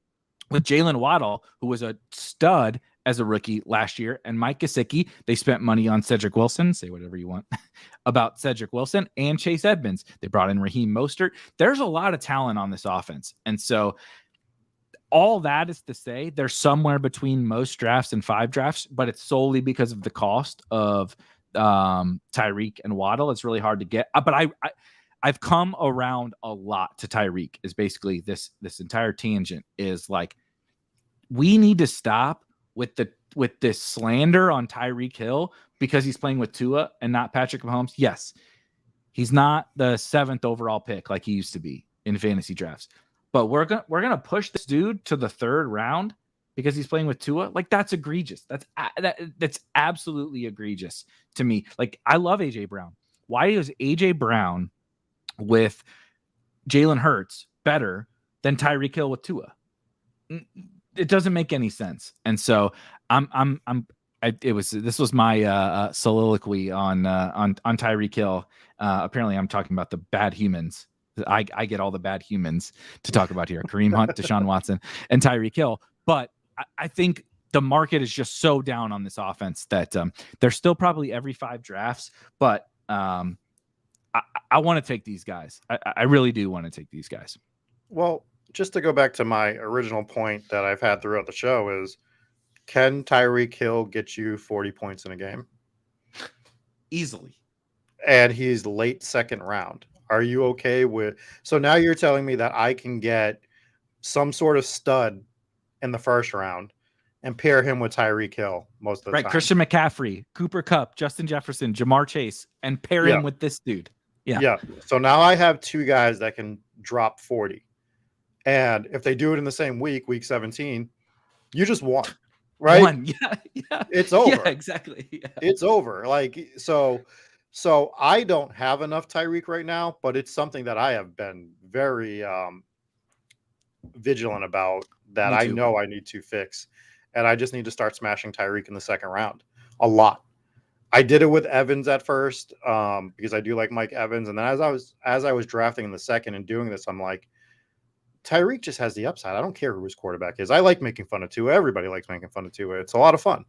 with Jalen Waddle, who was a stud as a rookie last year, and Mike Gesicki. They spent money on Cedric Wilson. Say whatever you want about Cedric Wilson and Chase Edmonds. They brought in Raheem Mostert. There's a lot of talent on this offense. And so all that is to say they're somewhere between most drafts and 5 drafts, but it's solely because of the cost of Tyreek and Waddle. It's really hard to get. But I've come around a lot to Tyreek. Is basically this entire tangent is like, we need to stop with this slander on Tyreek Hill because he's playing with Tua and not Patrick Mahomes. Yes, he's not the 7th overall pick like he used to be in fantasy drafts, but we're gonna push this dude to the 3rd round because he's playing with Tua. Like, that's egregious. That's absolutely egregious to me. Like, I love AJ Brown. Why is AJ Brown with Jalen Hurts better than Tyreek Hill with Tua? It doesn't make any sense. And so this was my soliloquy on Tyreek Hill. Apparently I'm talking about the bad humans. I get all the bad humans to talk about here. Kareem Hunt, Deshaun Watson, and Tyreek Hill. But I think the market is just so down on this offense that they're still probably every 5 drafts, but I want to take these guys. I really do want to take these guys. Well, just to go back to my original point that I've had throughout the show is, can Tyreek Hill get you 40 points in a game? Easily. And he's late 2nd round. Are you okay with... So now you're telling me that I can get some sort of stud in the 1st round and pair him with Tyreek Hill most of the time. Right, Christian McCaffrey, Cooper Kupp, Justin Jefferson, Jamar Chase, and pair him with this dude. Yeah. So now I have 2 guys that can drop 40. And if they do it in the same week 17, you just won, right? One. Yeah. It's over. Yeah, exactly. Yeah. It's over. Like, so I don't have enough Tyreek right now, but it's something that I have been very vigilant about, that I know I need to fix. And I just need to start smashing Tyreek in the 2nd round a lot. I did it with Evans at first because I do like Mike Evans. And then as I was drafting in the 2nd and doing this, I'm like, Tyreek just has the upside. I don't care who his quarterback is. I like making fun of Tua. Everybody likes making fun of Tua. It's a lot of fun.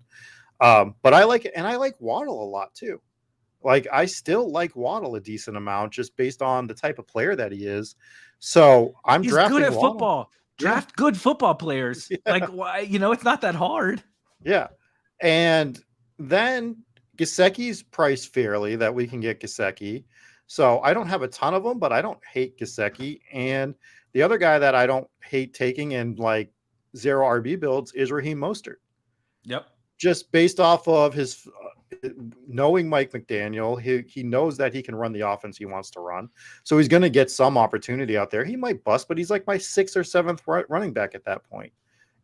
But I like it. And I like Waddle a lot too. Like, I still like Waddle a decent amount just based on the type of player that he is. So he's drafting good at Waddle. Football. Draft good football players. Yeah. Like, why? It's not that hard. Yeah. And then Gesicki's priced fairly that we can get Gesicki. So I don't have a ton of them, but I don't hate Gesicki. And the other guy that I don't hate taking in like 0 RB builds is Raheem Mostert. Yep. Just based off of his knowing Mike McDaniel, he knows that he can run the offense he wants to run. So he's going to get some opportunity out there. He might bust, but he's like my 6th or 7th running back at that point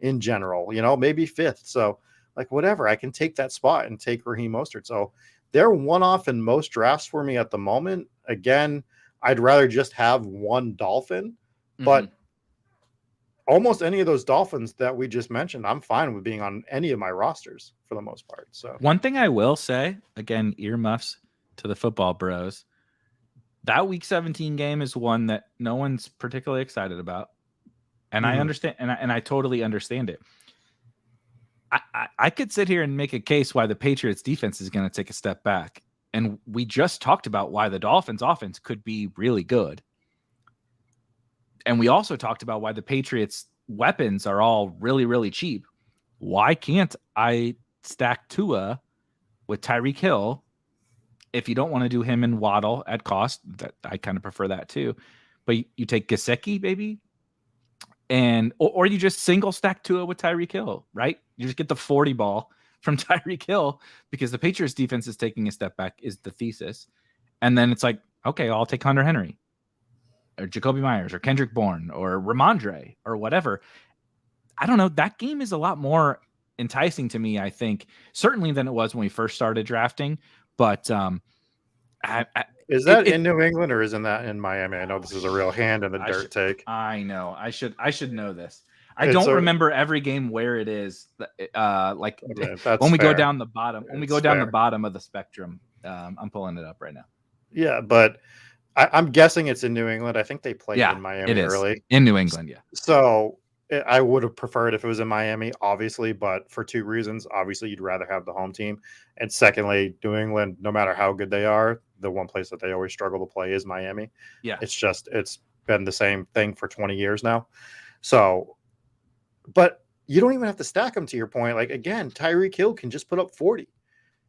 in general, maybe 5th. So like, whatever, I can take that spot and take Raheem Mostert. So they're one-off in most drafts for me at the moment. Again, I'd rather just have one Dolphin, but almost any of those Dolphins that we just mentioned, I'm fine with being on any of my rosters for the most part. So one thing I will say, again, earmuffs to the football bros, that week 17 game is one that no one's particularly excited about. And I understand, and I totally understand it. I could sit here and make a case why the Patriots defense is going to take a step back. And we just talked about why the Dolphins offense could be really good. And we also talked about why the Patriots weapons are all really, really cheap. Why can't I stack Tua with Tyreek Hill if you don't want to do him and Waddle at cost? That I kind of prefer that too. But you take Gesicki, baby, and or you just single stack Tua with Tyreek Hill, right? You just get the 40 ball from Tyreek Hill because the Patriots defense is taking a step back is the thesis. And then it's like, okay, I'll take Hunter Henry or Jacoby Myers or Kendrick Bourne or Ramondre or whatever. I don't know. That game is a lot more enticing to me, I think, certainly than it was when we first started drafting. But is that in New England or isn't that in Miami? I know this is a real hand in the dirt take. I know. I should know this. I don't remember every game where it is. Like when we go down the bottom, the bottom of the spectrum. I'm pulling it up right now. Yeah, but I'm guessing it's in New England. I think they played in Miami early. In New England, yeah. So I would have preferred if it was in Miami, obviously, but for two reasons. Obviously, you'd rather have the home team. And secondly, New England, no matter how good they are, the one place that they always struggle to play is Miami. Yeah. It's been the same thing for 20 years now. So, but you don't even have to stack them, to your point. Like, again, Tyreek Hill can just put up 40.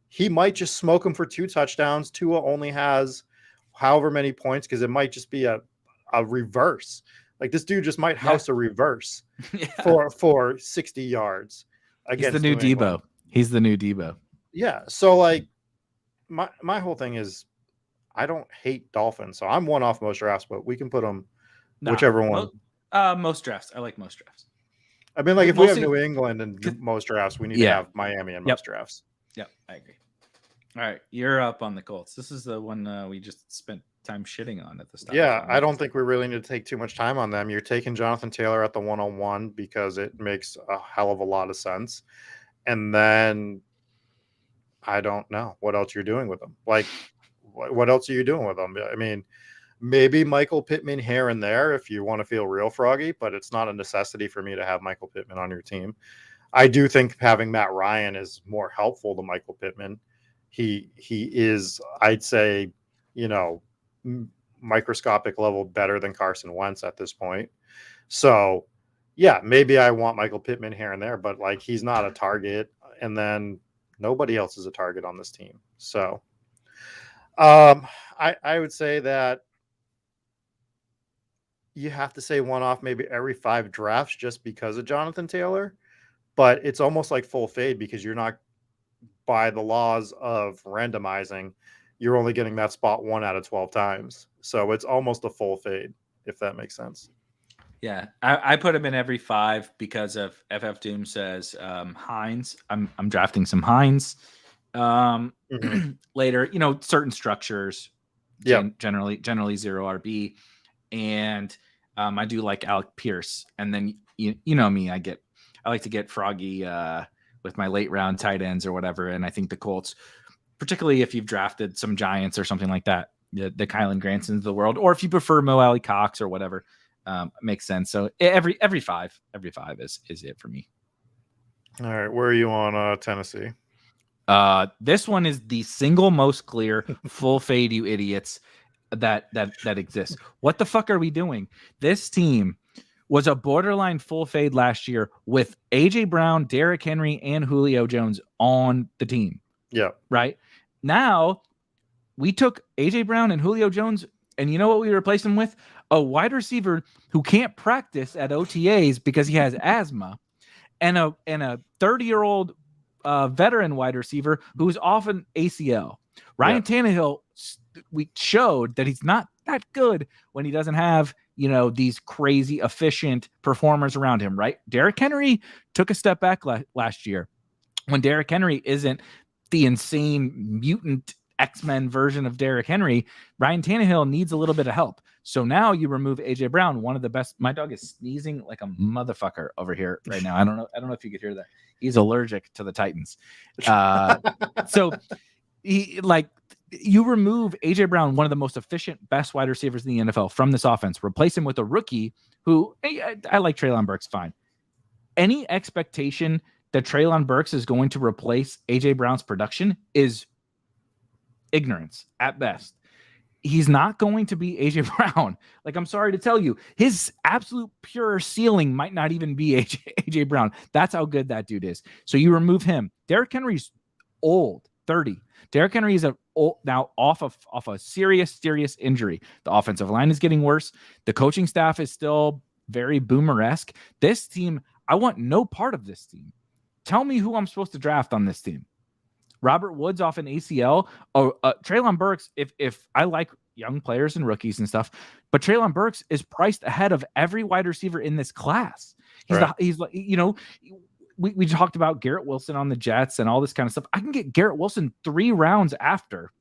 He might just smoke him for 2 touchdowns. Tua only has however many points because it might just be a reverse. Like, this dude just might house a reverse for 60 yards. He's the new Debo. He's the new Debo. Yeah. So, like, my whole thing is I don't hate Dolphins. So I'm one off most drafts, but we can put them whichever one. Most drafts. I like most drafts. I mean, like, if we have New England and most drafts, we need to have Miami and most drafts. Yep, I agree. All right, you're up on the Colts. This is the one we just spent time shitting on at the start. Yeah, I don't think we really need to take too much time on them. You're taking Jonathan Taylor at the 101 because it makes a hell of a lot of sense. And then I don't know what else you're doing with them. Like, what else are you doing with them? I mean, maybe Michael Pittman here and there if you want to feel real froggy, but it's not a necessity for me to have Michael Pittman on your team. I do think having Matt Ryan is more helpful to Michael Pittman. He is, I'd say, microscopic level better than Carson Wentz at this point. So, yeah, maybe I want Michael Pittman here and there, but like, he's not a target, and then nobody else is a target on this team. So, I would say that you have to say one off maybe every 5 drafts just because of Jonathan Taylor, but it's almost like full fade because you're not, by the laws of randomizing, you're only getting that spot 1 out of 12 times. So it's almost a full fade, if that makes sense. Yeah, I put him in every 5 because of FF Doom says Hines. I'm drafting some Hines later. Certain structures, generally 0 RB, and I do like Alec Pierce. And then you know me, I like to get froggy with my late round tight ends or whatever. And I think the Colts, particularly if you've drafted some Giants or something like that, the Kylan Gransons of the world, or if you prefer Mo Alley Cox or whatever, makes sense. So every 5 is it for me. All right. Where are you on Tennessee? This one is the single most clear full fade, you idiots, that exists. What the fuck are we doing? This team was a borderline full fade last year with AJ Brown, Derrick Henry, and Julio Jones on the team. Yeah. Right now, we took AJ Brown and Julio Jones, and you know what we replaced them with? A wide receiver who can't practice at OTAs because he has asthma, and a 30-year-old veteran wide receiver who's often ACL. Ryan Tannehill, we showed that he's not that good when he doesn't have these crazy efficient performers around him, right? Derrick Henry took a step back last year. When Derrick Henry isn't the insane mutant X-Men version of Derrick Henry, Ryan Tannehill needs a little bit of help. So now you remove AJ Brown, one of the best. My dog is sneezing like a motherfucker over here right now. I don't know if you could hear that. He's allergic to the Titans. So you remove AJ Brown, one of the most efficient, best wide receivers in the NFL, from this offense. Replace him with a rookie who I like. Treylon Burks, fine. Any expectation that Treylon Burks is going to replace AJ Brown's production is ignorance at best. He's not going to be AJ Brown. Like, I'm sorry to tell you, his absolute pure ceiling might not even be AJ Brown. That's how good that dude is. So you remove him. Derrick Henry's old, 30. Derrick Henry is now off a serious injury. The offensive line is getting worse. The coaching staff is still very boomer-esque. This team, I want no part of this team. Tell me who I'm supposed to draft on this team. Robert Woods off an ACL. Treylon Burks, if I like young players and rookies and stuff, but Treylon Burks is priced ahead of every wide receiver in this class. He's like, we talked about Garrett Wilson on the Jets and all this kind of stuff. I can get Garrett Wilson 3 rounds after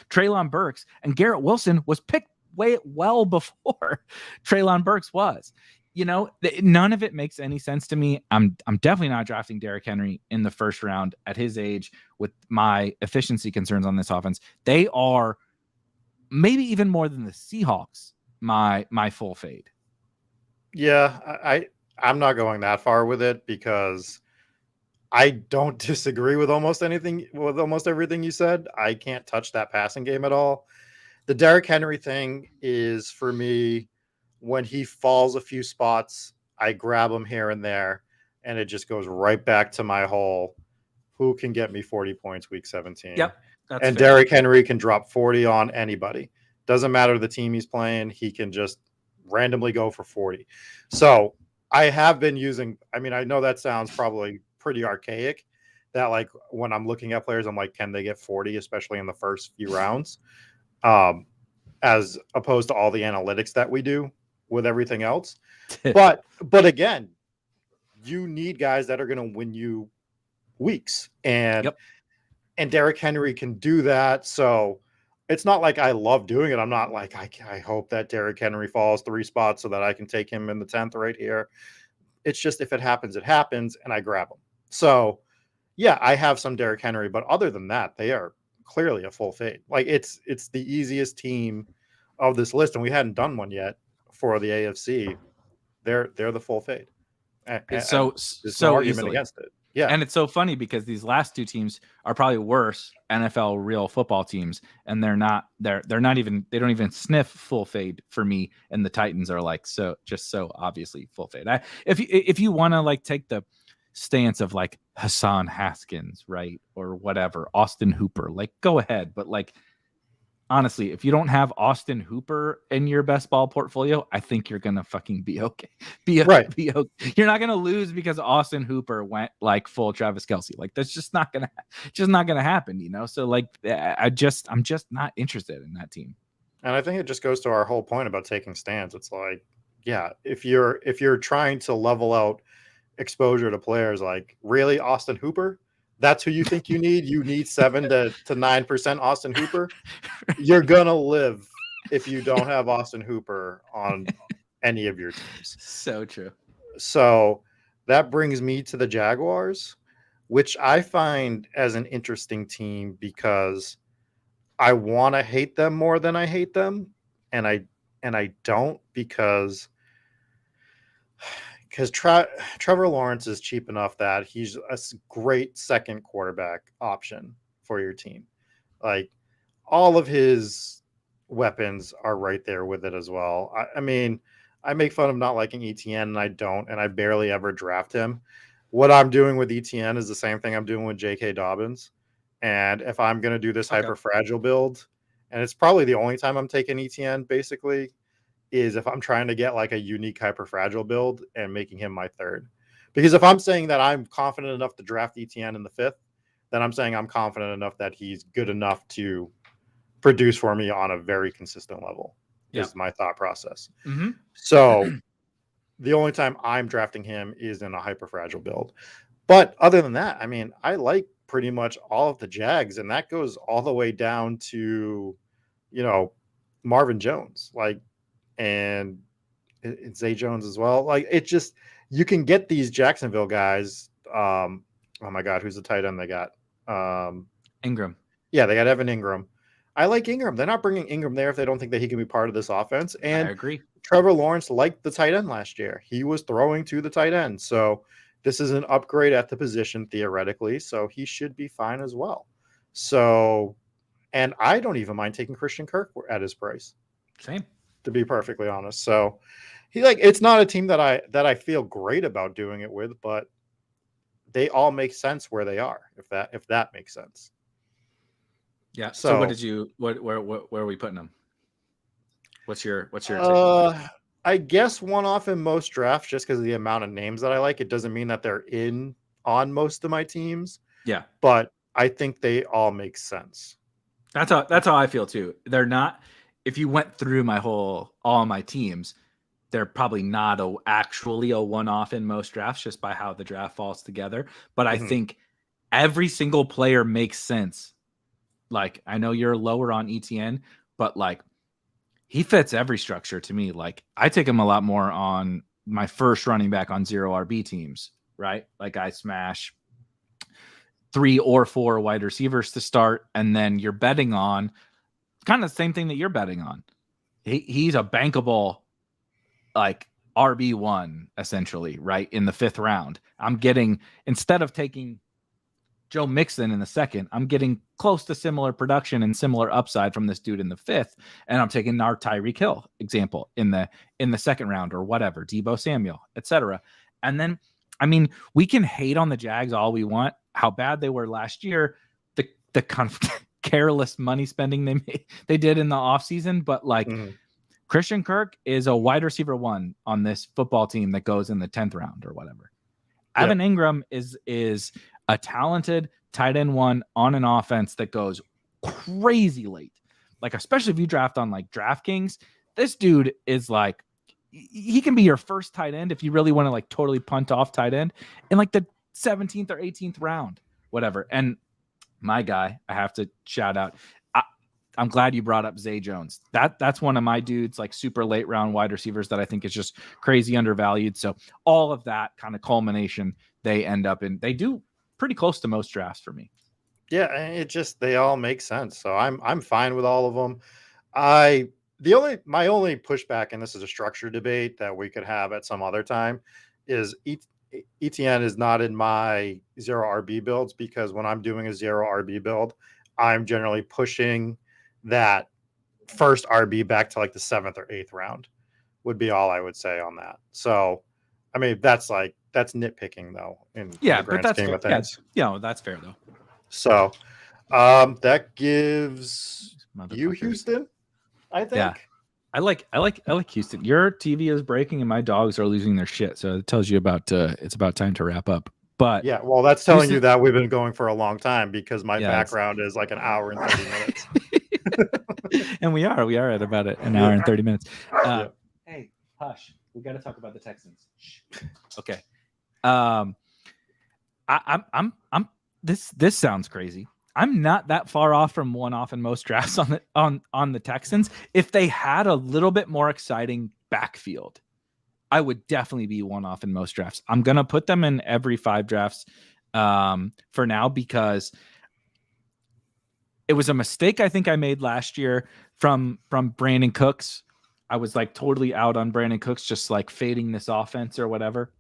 Treylon Burks, and Garrett Wilson was picked well before Treylon Burks was. None of it makes any sense to me. I'm definitely not drafting Derrick Henry in the first round at his age with my efficiency concerns on this offense. They are maybe even more than the Seahawks, my full fade. Yeah, I'm not going that far with it because I don't disagree with almost everything you said. I can't touch that passing game at all. The Derrick Henry thing is, for me, when he falls a few spots, I grab him here and there, and it just goes right back to my whole, who can get me 40 points week 17? Yep. And fair. Derrick Henry can drop 40 on anybody. Doesn't matter the team he's playing. He can just randomly go for 40. So I have been using, I know that sounds probably pretty archaic, that like when I'm looking at players, I'm like, can they get 40, especially in the first few rounds? As opposed to all the analytics that we do with everything else. but again, you need guys that are going to win you weeks, and Derrick Henry can do that. So it's not like I love doing it. I'm not like, I hope that Derrick Henry falls 3 spots so that I can take him in the 10th right here. It's just, if it happens, it happens, and I grab him. So yeah, I have some Derrick Henry, but other than that, they are clearly a full fade. Like it's the easiest team of this list, and we hadn't done one yet for the AFC. They're the full fade. It's so no argument easily against it. Yeah, and it's so funny because these last 2 teams are probably worse NFL real football teams, and they're not even, they don't even sniff full fade for me. And the Titans are like so obviously full fade. If you want to like take the stance of like Hassan Haskins, right, or whatever, Austin Hooper, like go ahead, but like honestly, if you don't have Austin Hooper in your best ball portfolio, I think you're gonna fucking be okay. Be okay. You're not gonna lose because Austin Hooper went like full Travis Kelce. Like that's just not gonna happen, So like I'm just not interested in that team. And I think it just goes to our whole point about taking stands. It's like, yeah, if you're trying to level out exposure to players, like really Austin Hooper, that's who you think you need. You need 7 to 9% Austin Hooper. You're gonna live if you don't have Austin Hooper on any of your teams. So true. So that brings me to the Jaguars, which I find as an interesting team because I want to hate them more than I hate them, and I don't because Trevor Lawrence is cheap enough that he's a great second quarterback option for your team. Like all of his weapons are right there with it as well. I mean, I make fun of not liking ETN, and I don't, and I barely ever draft him. What I'm doing with ETN is the same thing I'm doing with J.K. Dobbins. And if I'm going to do this hyper fragile build, and it's probably the only time I'm taking ETN basically, is if I'm trying to get like a unique hyper fragile build and making him my third. Because if I'm saying that I'm confident enough to draft ETN in the 5th, then I'm saying I'm confident enough that he's good enough to produce for me on a very consistent level, is my thought process. Mm-hmm. So the only time I'm drafting him is in a hyper fragile build. But other than that, I mean, I like pretty much all of the Jags, and that goes all the way down to, Marvin Jones, and Zay Jones as well. Like it just, you can get these Jacksonville guys. Oh my God, who's the tight end they got? Ingram. Yeah, they got Evan Ingram. I like Ingram. They're not bringing Ingram there if they don't think that he can be part of this offense. And I agree. Trevor Lawrence liked the tight end last year. He was throwing to the tight end. So this is an upgrade at the position theoretically. So he should be fine as well. So, and I don't even mind taking Christian Kirk at his price. Same. To be perfectly honest. So it's not a team that I feel great about doing it with, but they all make sense where they are, if that makes sense. Yeah. So where are we putting them? What's your take? I guess one off in most drafts just because of the amount of names that I like. It doesn't mean that they're on most of my teams. Yeah. But I think they all make sense. That's how I feel too. They're not. If you went through all my teams, they're probably not actually a one-off in most drafts, just by how the draft falls together. But I think every single player makes sense. Like, I know you're lower on ETN, but like, he fits every structure to me. Like, I take him a lot more on my first running back on 0 RB teams, right? Like, I smash 3 or 4 wide receivers to start, and then you're betting on kind of the same thing that you're betting on. He's a bankable, like, RB1 essentially, right? In the 5th round, I'm getting, instead of taking Joe Mixon in the 2nd, I'm getting close to similar production and similar upside from this dude in the 5th, and I'm taking our Tyreek Hill example in the 2nd round or whatever, Deebo Samuel, etc. And then, I mean, we can hate on the Jags all we want, how bad they were last year, the kind of careless money spending they did in the offseason, but like, Christian Kirk is a wide receiver 1 on this football team that goes in the 10th round or whatever. Evan Ingram is a talented tight end 1 on an offense that goes crazy late. Like, especially if you draft on like DraftKings, this dude is like, he can be your first tight end if you really want to like totally punt off tight end in like the 17th or 18th round, whatever. And my guy, I have to shout out, I'm glad you brought up Zay Jones. That's one of my dudes, like super late round wide receivers that I think is just crazy undervalued. So all of that kind of culmination, they end up in, they do pretty close to most drafts for me. Yeah, they all make sense. So I'm fine with all of them. My only pushback, and this is a structure debate that we could have at some other time, is ETN is not in my 0 RB builds, because when I'm doing a 0 RB build, I'm generally pushing that first RB back to like the 7th or 8th round would be all I would say on that. So, I mean, that's nitpicking though. In the grand scheme of things. Yeah, that's fair though. So, that gives you Houston, I think. Yeah. I like Houston. Your TV is breaking and my dogs are losing their shit. So it tells you about it's about time to wrap up. But yeah, well, that's telling you that we've been going for a long time, because my background is like an hour and 30 minutes. And we are at about an hour and 30 minutes. Hey, hush. We got to talk about the Texans. Okay. I'm this sounds crazy. I'm not that far off from one off in most drafts on the Texans. If they had a little bit more exciting backfield, I would definitely be one off in most drafts. I'm going to put them in every 5 drafts for now, because it was a mistake I think I made last year from Brandon Cooks. I was like totally out on Brandon Cooks, just like fading this offense or whatever.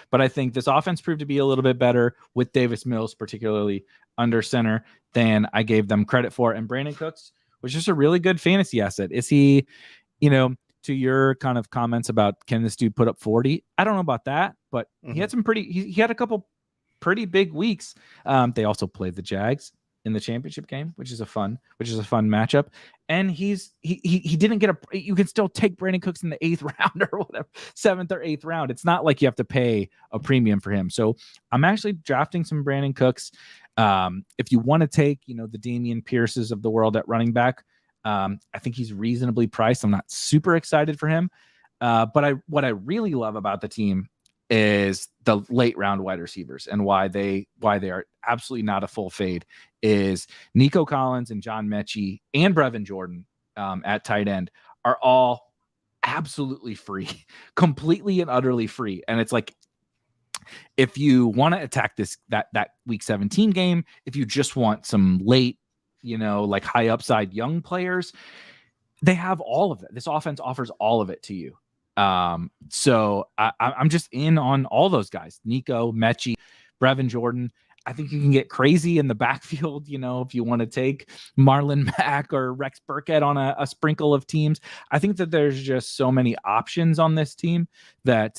But I think this offense proved to be a little bit better with Davis Mills, particularly under center, than I gave them credit for. And Brandon Cooks was just a really good fantasy asset. Is he, to your kind of comments about, can this dude put up 40? I don't know about that, but he had he had a couple pretty big weeks. They also played the Jags in the championship game, which is a fun matchup. And he didn't get you can still take Brandon Cooks in the 8th round or whatever, 7th or 8th round. It's not like you have to pay a premium for him. So I'm actually drafting some Brandon Cooks. If you want to take, the Damian Pierces of the world at running back, I think he's reasonably priced. I'm not super excited for him. But what I really love about the team is the late round wide receivers, and why they are absolutely not a full fade is Nico Collins and John Mechie and Brevin Jordan at tight end are all absolutely free, completely and utterly free. And it's like, if you want to attack that week 17 game, if you just want some late, like high upside young players, they have all of it. This offense offers all of it to you. So I'm just in on all those guys, Nico, Mechie, Brevin Jordan. I think you can get crazy in the backfield, if you want to take Marlon Mack or Rex Burkhead on a sprinkle of teams. I think that there's just so many options on this team that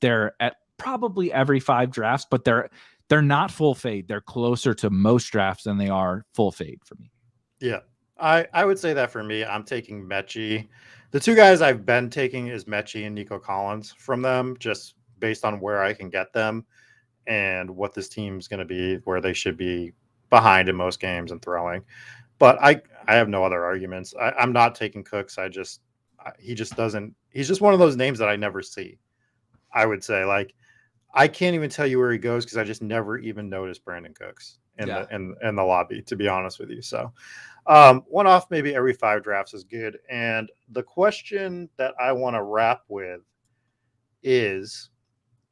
they're at probably every 5 drafts, but they're not full fade. They're closer to most drafts than they are full fade for me. Yeah, I would say that for me, I'm taking Mechie. The 2 guys I've been taking is Mechie and Nico Collins from them, just based on where I can get them and what this team's going to be, where they should be behind in most games and throwing. But I have no other arguments. I'm not taking Cooks. He just doesn't. He's just one of those names that I never see. I would say, like, I can't even tell you where he goes because I just never even noticed Brandon Cooks in the lobby, to be honest with you. So one off maybe every 5 drafts is good. And the question that I want to wrap with is,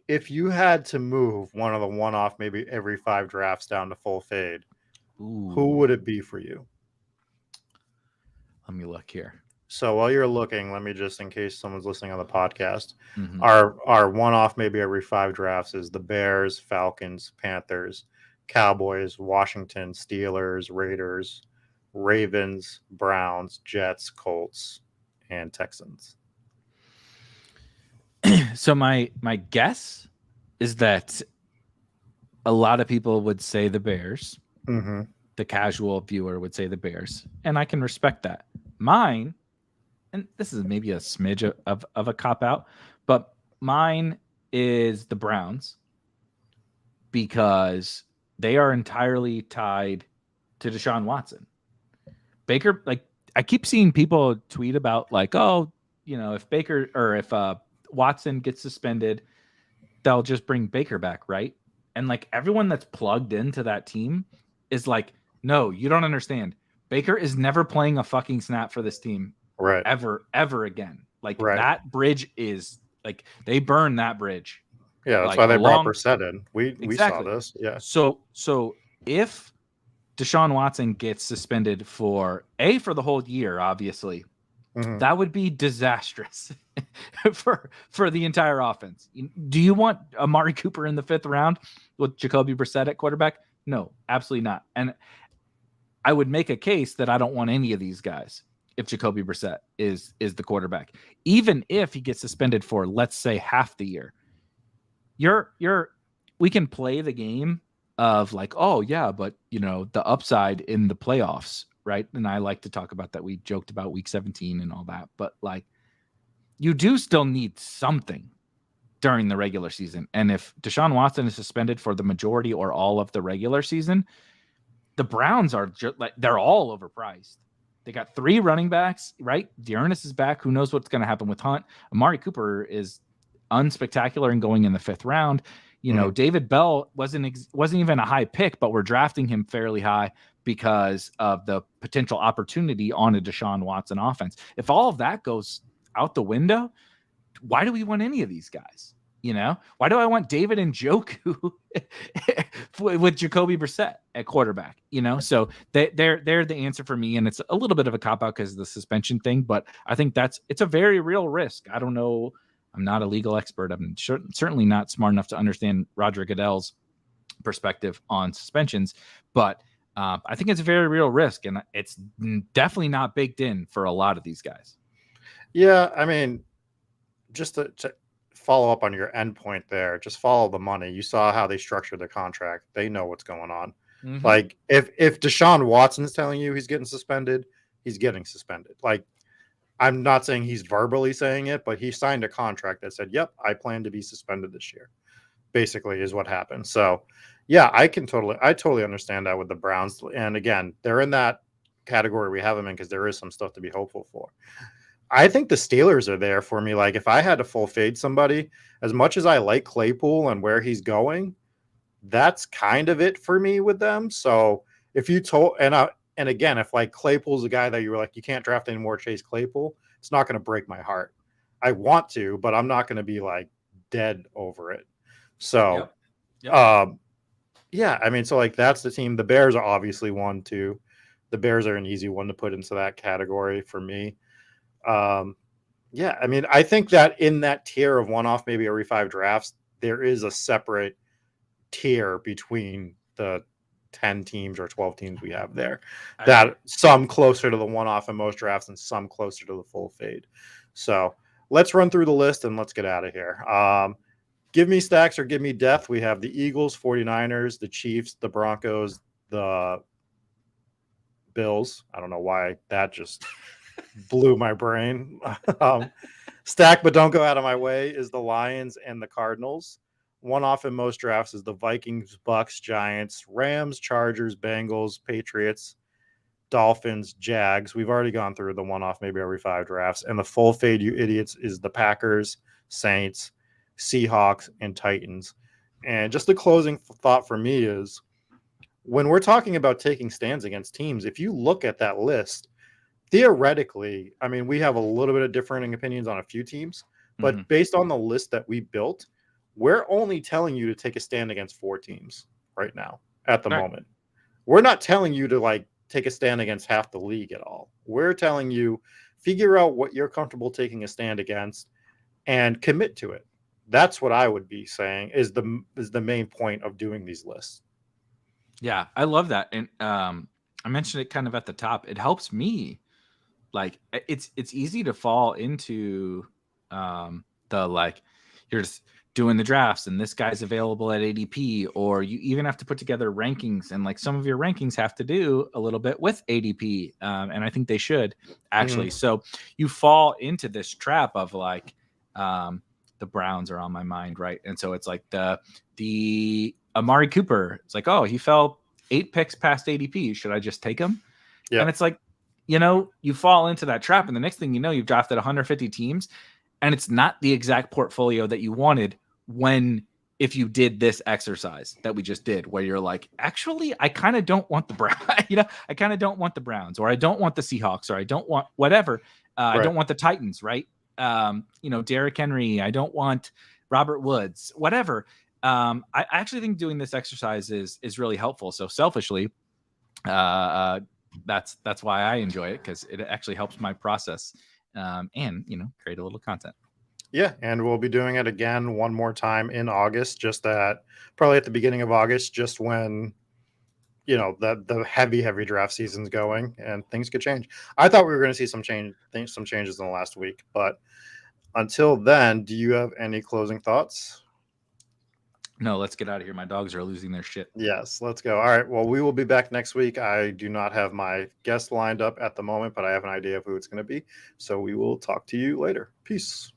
if you had to move one of the one off maybe every 5 drafts down to full fade, who would it be for you? Let me look here. So while you're looking, let me just, in case someone's listening on the podcast, our one off maybe every 5 drafts is the Bears, Falcons, Panthers, Cowboys, Washington, Steelers, Raiders, Ravens, Browns, Jets, Colts, and Texans. So my guess is that a lot of people would say the Bears. Mm-hmm. The casual viewer would say the Bears, and I can respect that. Mine, and this is maybe a smidge of a cop-out, but mine is the Browns because they are entirely tied to Deshaun Watson. Baker, like, I keep seeing people tweet about, like, oh, you know, if Baker or if Watson gets suspended, they'll just bring Baker back, right? And, like, everyone that's plugged into that team is like, no, you don't understand. Baker is never playing a fucking snap for this team. Right. Ever again. Like, that bridge is, like, they burn that bridge. Yeah, that's like, why they brought Brissett in. We saw this. Yeah. So if Deshaun Watson gets suspended for the whole year, obviously, that would be disastrous for the entire offense. Do you want Amari Cooper in the 5th round with Jacoby Brissett at quarterback? No, absolutely not. And I would make a case that I don't want any of these guys if Jacoby Brissett is the quarterback. Even if he gets suspended for, let's say, half the year. We can play the game of, like, oh yeah, but you know, the upside in the playoffs, right? And I like to talk about that. We joked about week 17 and all that, but, like, you do still need something during the regular season. And if Deshaun Watson is suspended for the majority or all of the regular season, the Browns are just, like, they're all overpriced. They got 3 running backs, right? Dearness is back. Who knows what's going to happen with Hunt? Amari Cooper is unspectacular and going in the 5th round. You know, David Bell wasn't even a high pick, but we're drafting him fairly high because of the potential opportunity on a Deshaun Watson offense. If all of that goes out the window, why do we want any of these guys? You know, why do I want David Njoku with Jacoby Brissett at quarterback? You know, so they're the answer for me, and it's a little bit of a cop out because of the suspension thing, but I think it's a very real risk. I don't know. I'm not a legal expert. I'm certainly not smart enough to understand Roger Goodell's perspective on suspensions, but I think it's a very real risk, and it's definitely not baked in for a lot of these guys. Yeah, I mean, just to follow up on your end point there, just follow the money. You saw how they structured the contract. They know what's going on. Like, if Deshaun Watson's telling you he's getting suspended, he's getting suspended. Like, I'm not saying he's verbally saying it, but he signed a contract that said, yep, I plan to be suspended this year, basically, is what happened. So, yeah, I totally understand that with the Browns. And again, they're in that category we have them in because there is some stuff to be hopeful for. I think the Steelers are there for me. Like, if I had to full fade somebody, as much as I like Claypool and where he's going, that's kind of it for me with them. So if you and again, if, like, Claypool's a guy that you were like, you can't draft anymore, Chase Claypool, it's not going to break my heart. I want to, but I'm not going to be, like, dead over it. So, yeah, I mean, so, like, that's the team. The Bears are obviously one, too. The Bears are an easy one to put into that category for me. Yeah, I mean, I think that in that tier of one off maybe every 5 drafts, there is a separate tier between the 10 teams or 12 teams we have there, that some closer to the one-off in most drafts and some closer to the full fade. So let's run through the list and let's get out of here. Give me stacks or give me death. We have the Eagles, 49ers, the Chiefs, the Broncos, the Bills. I don't know why that just blew my brain. Stack but don't go out of my way is the Lions and the Cardinals. one off in most drafts is the Vikings, Bucks, Giants, Rams, Chargers, Bengals, Patriots, Dolphins, Jags. We've already gone through the one off maybe every 5 drafts. And the full fade, you idiots, is the Packers, Saints, Seahawks, and Titans. And just the closing thought for me is, when we're talking about taking stands against teams, if you look at that list, theoretically, I mean, we have a little bit of differing opinions on a few teams, but based on the list that we built, we're only telling you to take a stand against 4 teams right now at the moment. We're not telling you to like take a stand against half the league at all. We're telling you, figure out what you're comfortable taking a stand against and commit to it. That's what I would be saying is the main point of doing these lists. Yeah, I love that. And I mentioned it kind of at the top. It helps me. Like it's easy to fall into the like you're just doing the drafts and this guy's available at ADP, or you even have to put together rankings, and like some of your rankings have to do a little bit with ADP. And I think they should actually. So you fall into this trap of like the Browns are on my mind, right? And so it's like the Amari Cooper. It's like, oh, he fell 8 picks past ADP. Should I just take him? Yeah. And it's like, you know, you fall into that trap, and the next thing you know, you've drafted 150 teams, and it's not the exact portfolio that you wanted if you did this exercise that we just did, where you're like, actually, I kind of don't want the Browns, I kind of don't want the Browns, or I don't want the Seahawks, or I don't want whatever. I don't want the Titans, right? Derrick Henry. I don't want Robert Woods, whatever. I actually think doing this exercise is really helpful. So selfishly, that's why I enjoy it, because it actually helps my process and create a little content. Yeah, and we'll be doing it again one more time in August, probably at the beginning of August, just when the heavy draft season's going and things could change. I thought we were going to see some changes in the last week, but until then, do you have any closing thoughts? No, let's get out of here. My dogs are losing their shit. Yes, let's go. All right. Well, we will be back next week. I do not have my guest lined up at the moment, but I have an idea of who it's going to be. So we will talk to you later. Peace.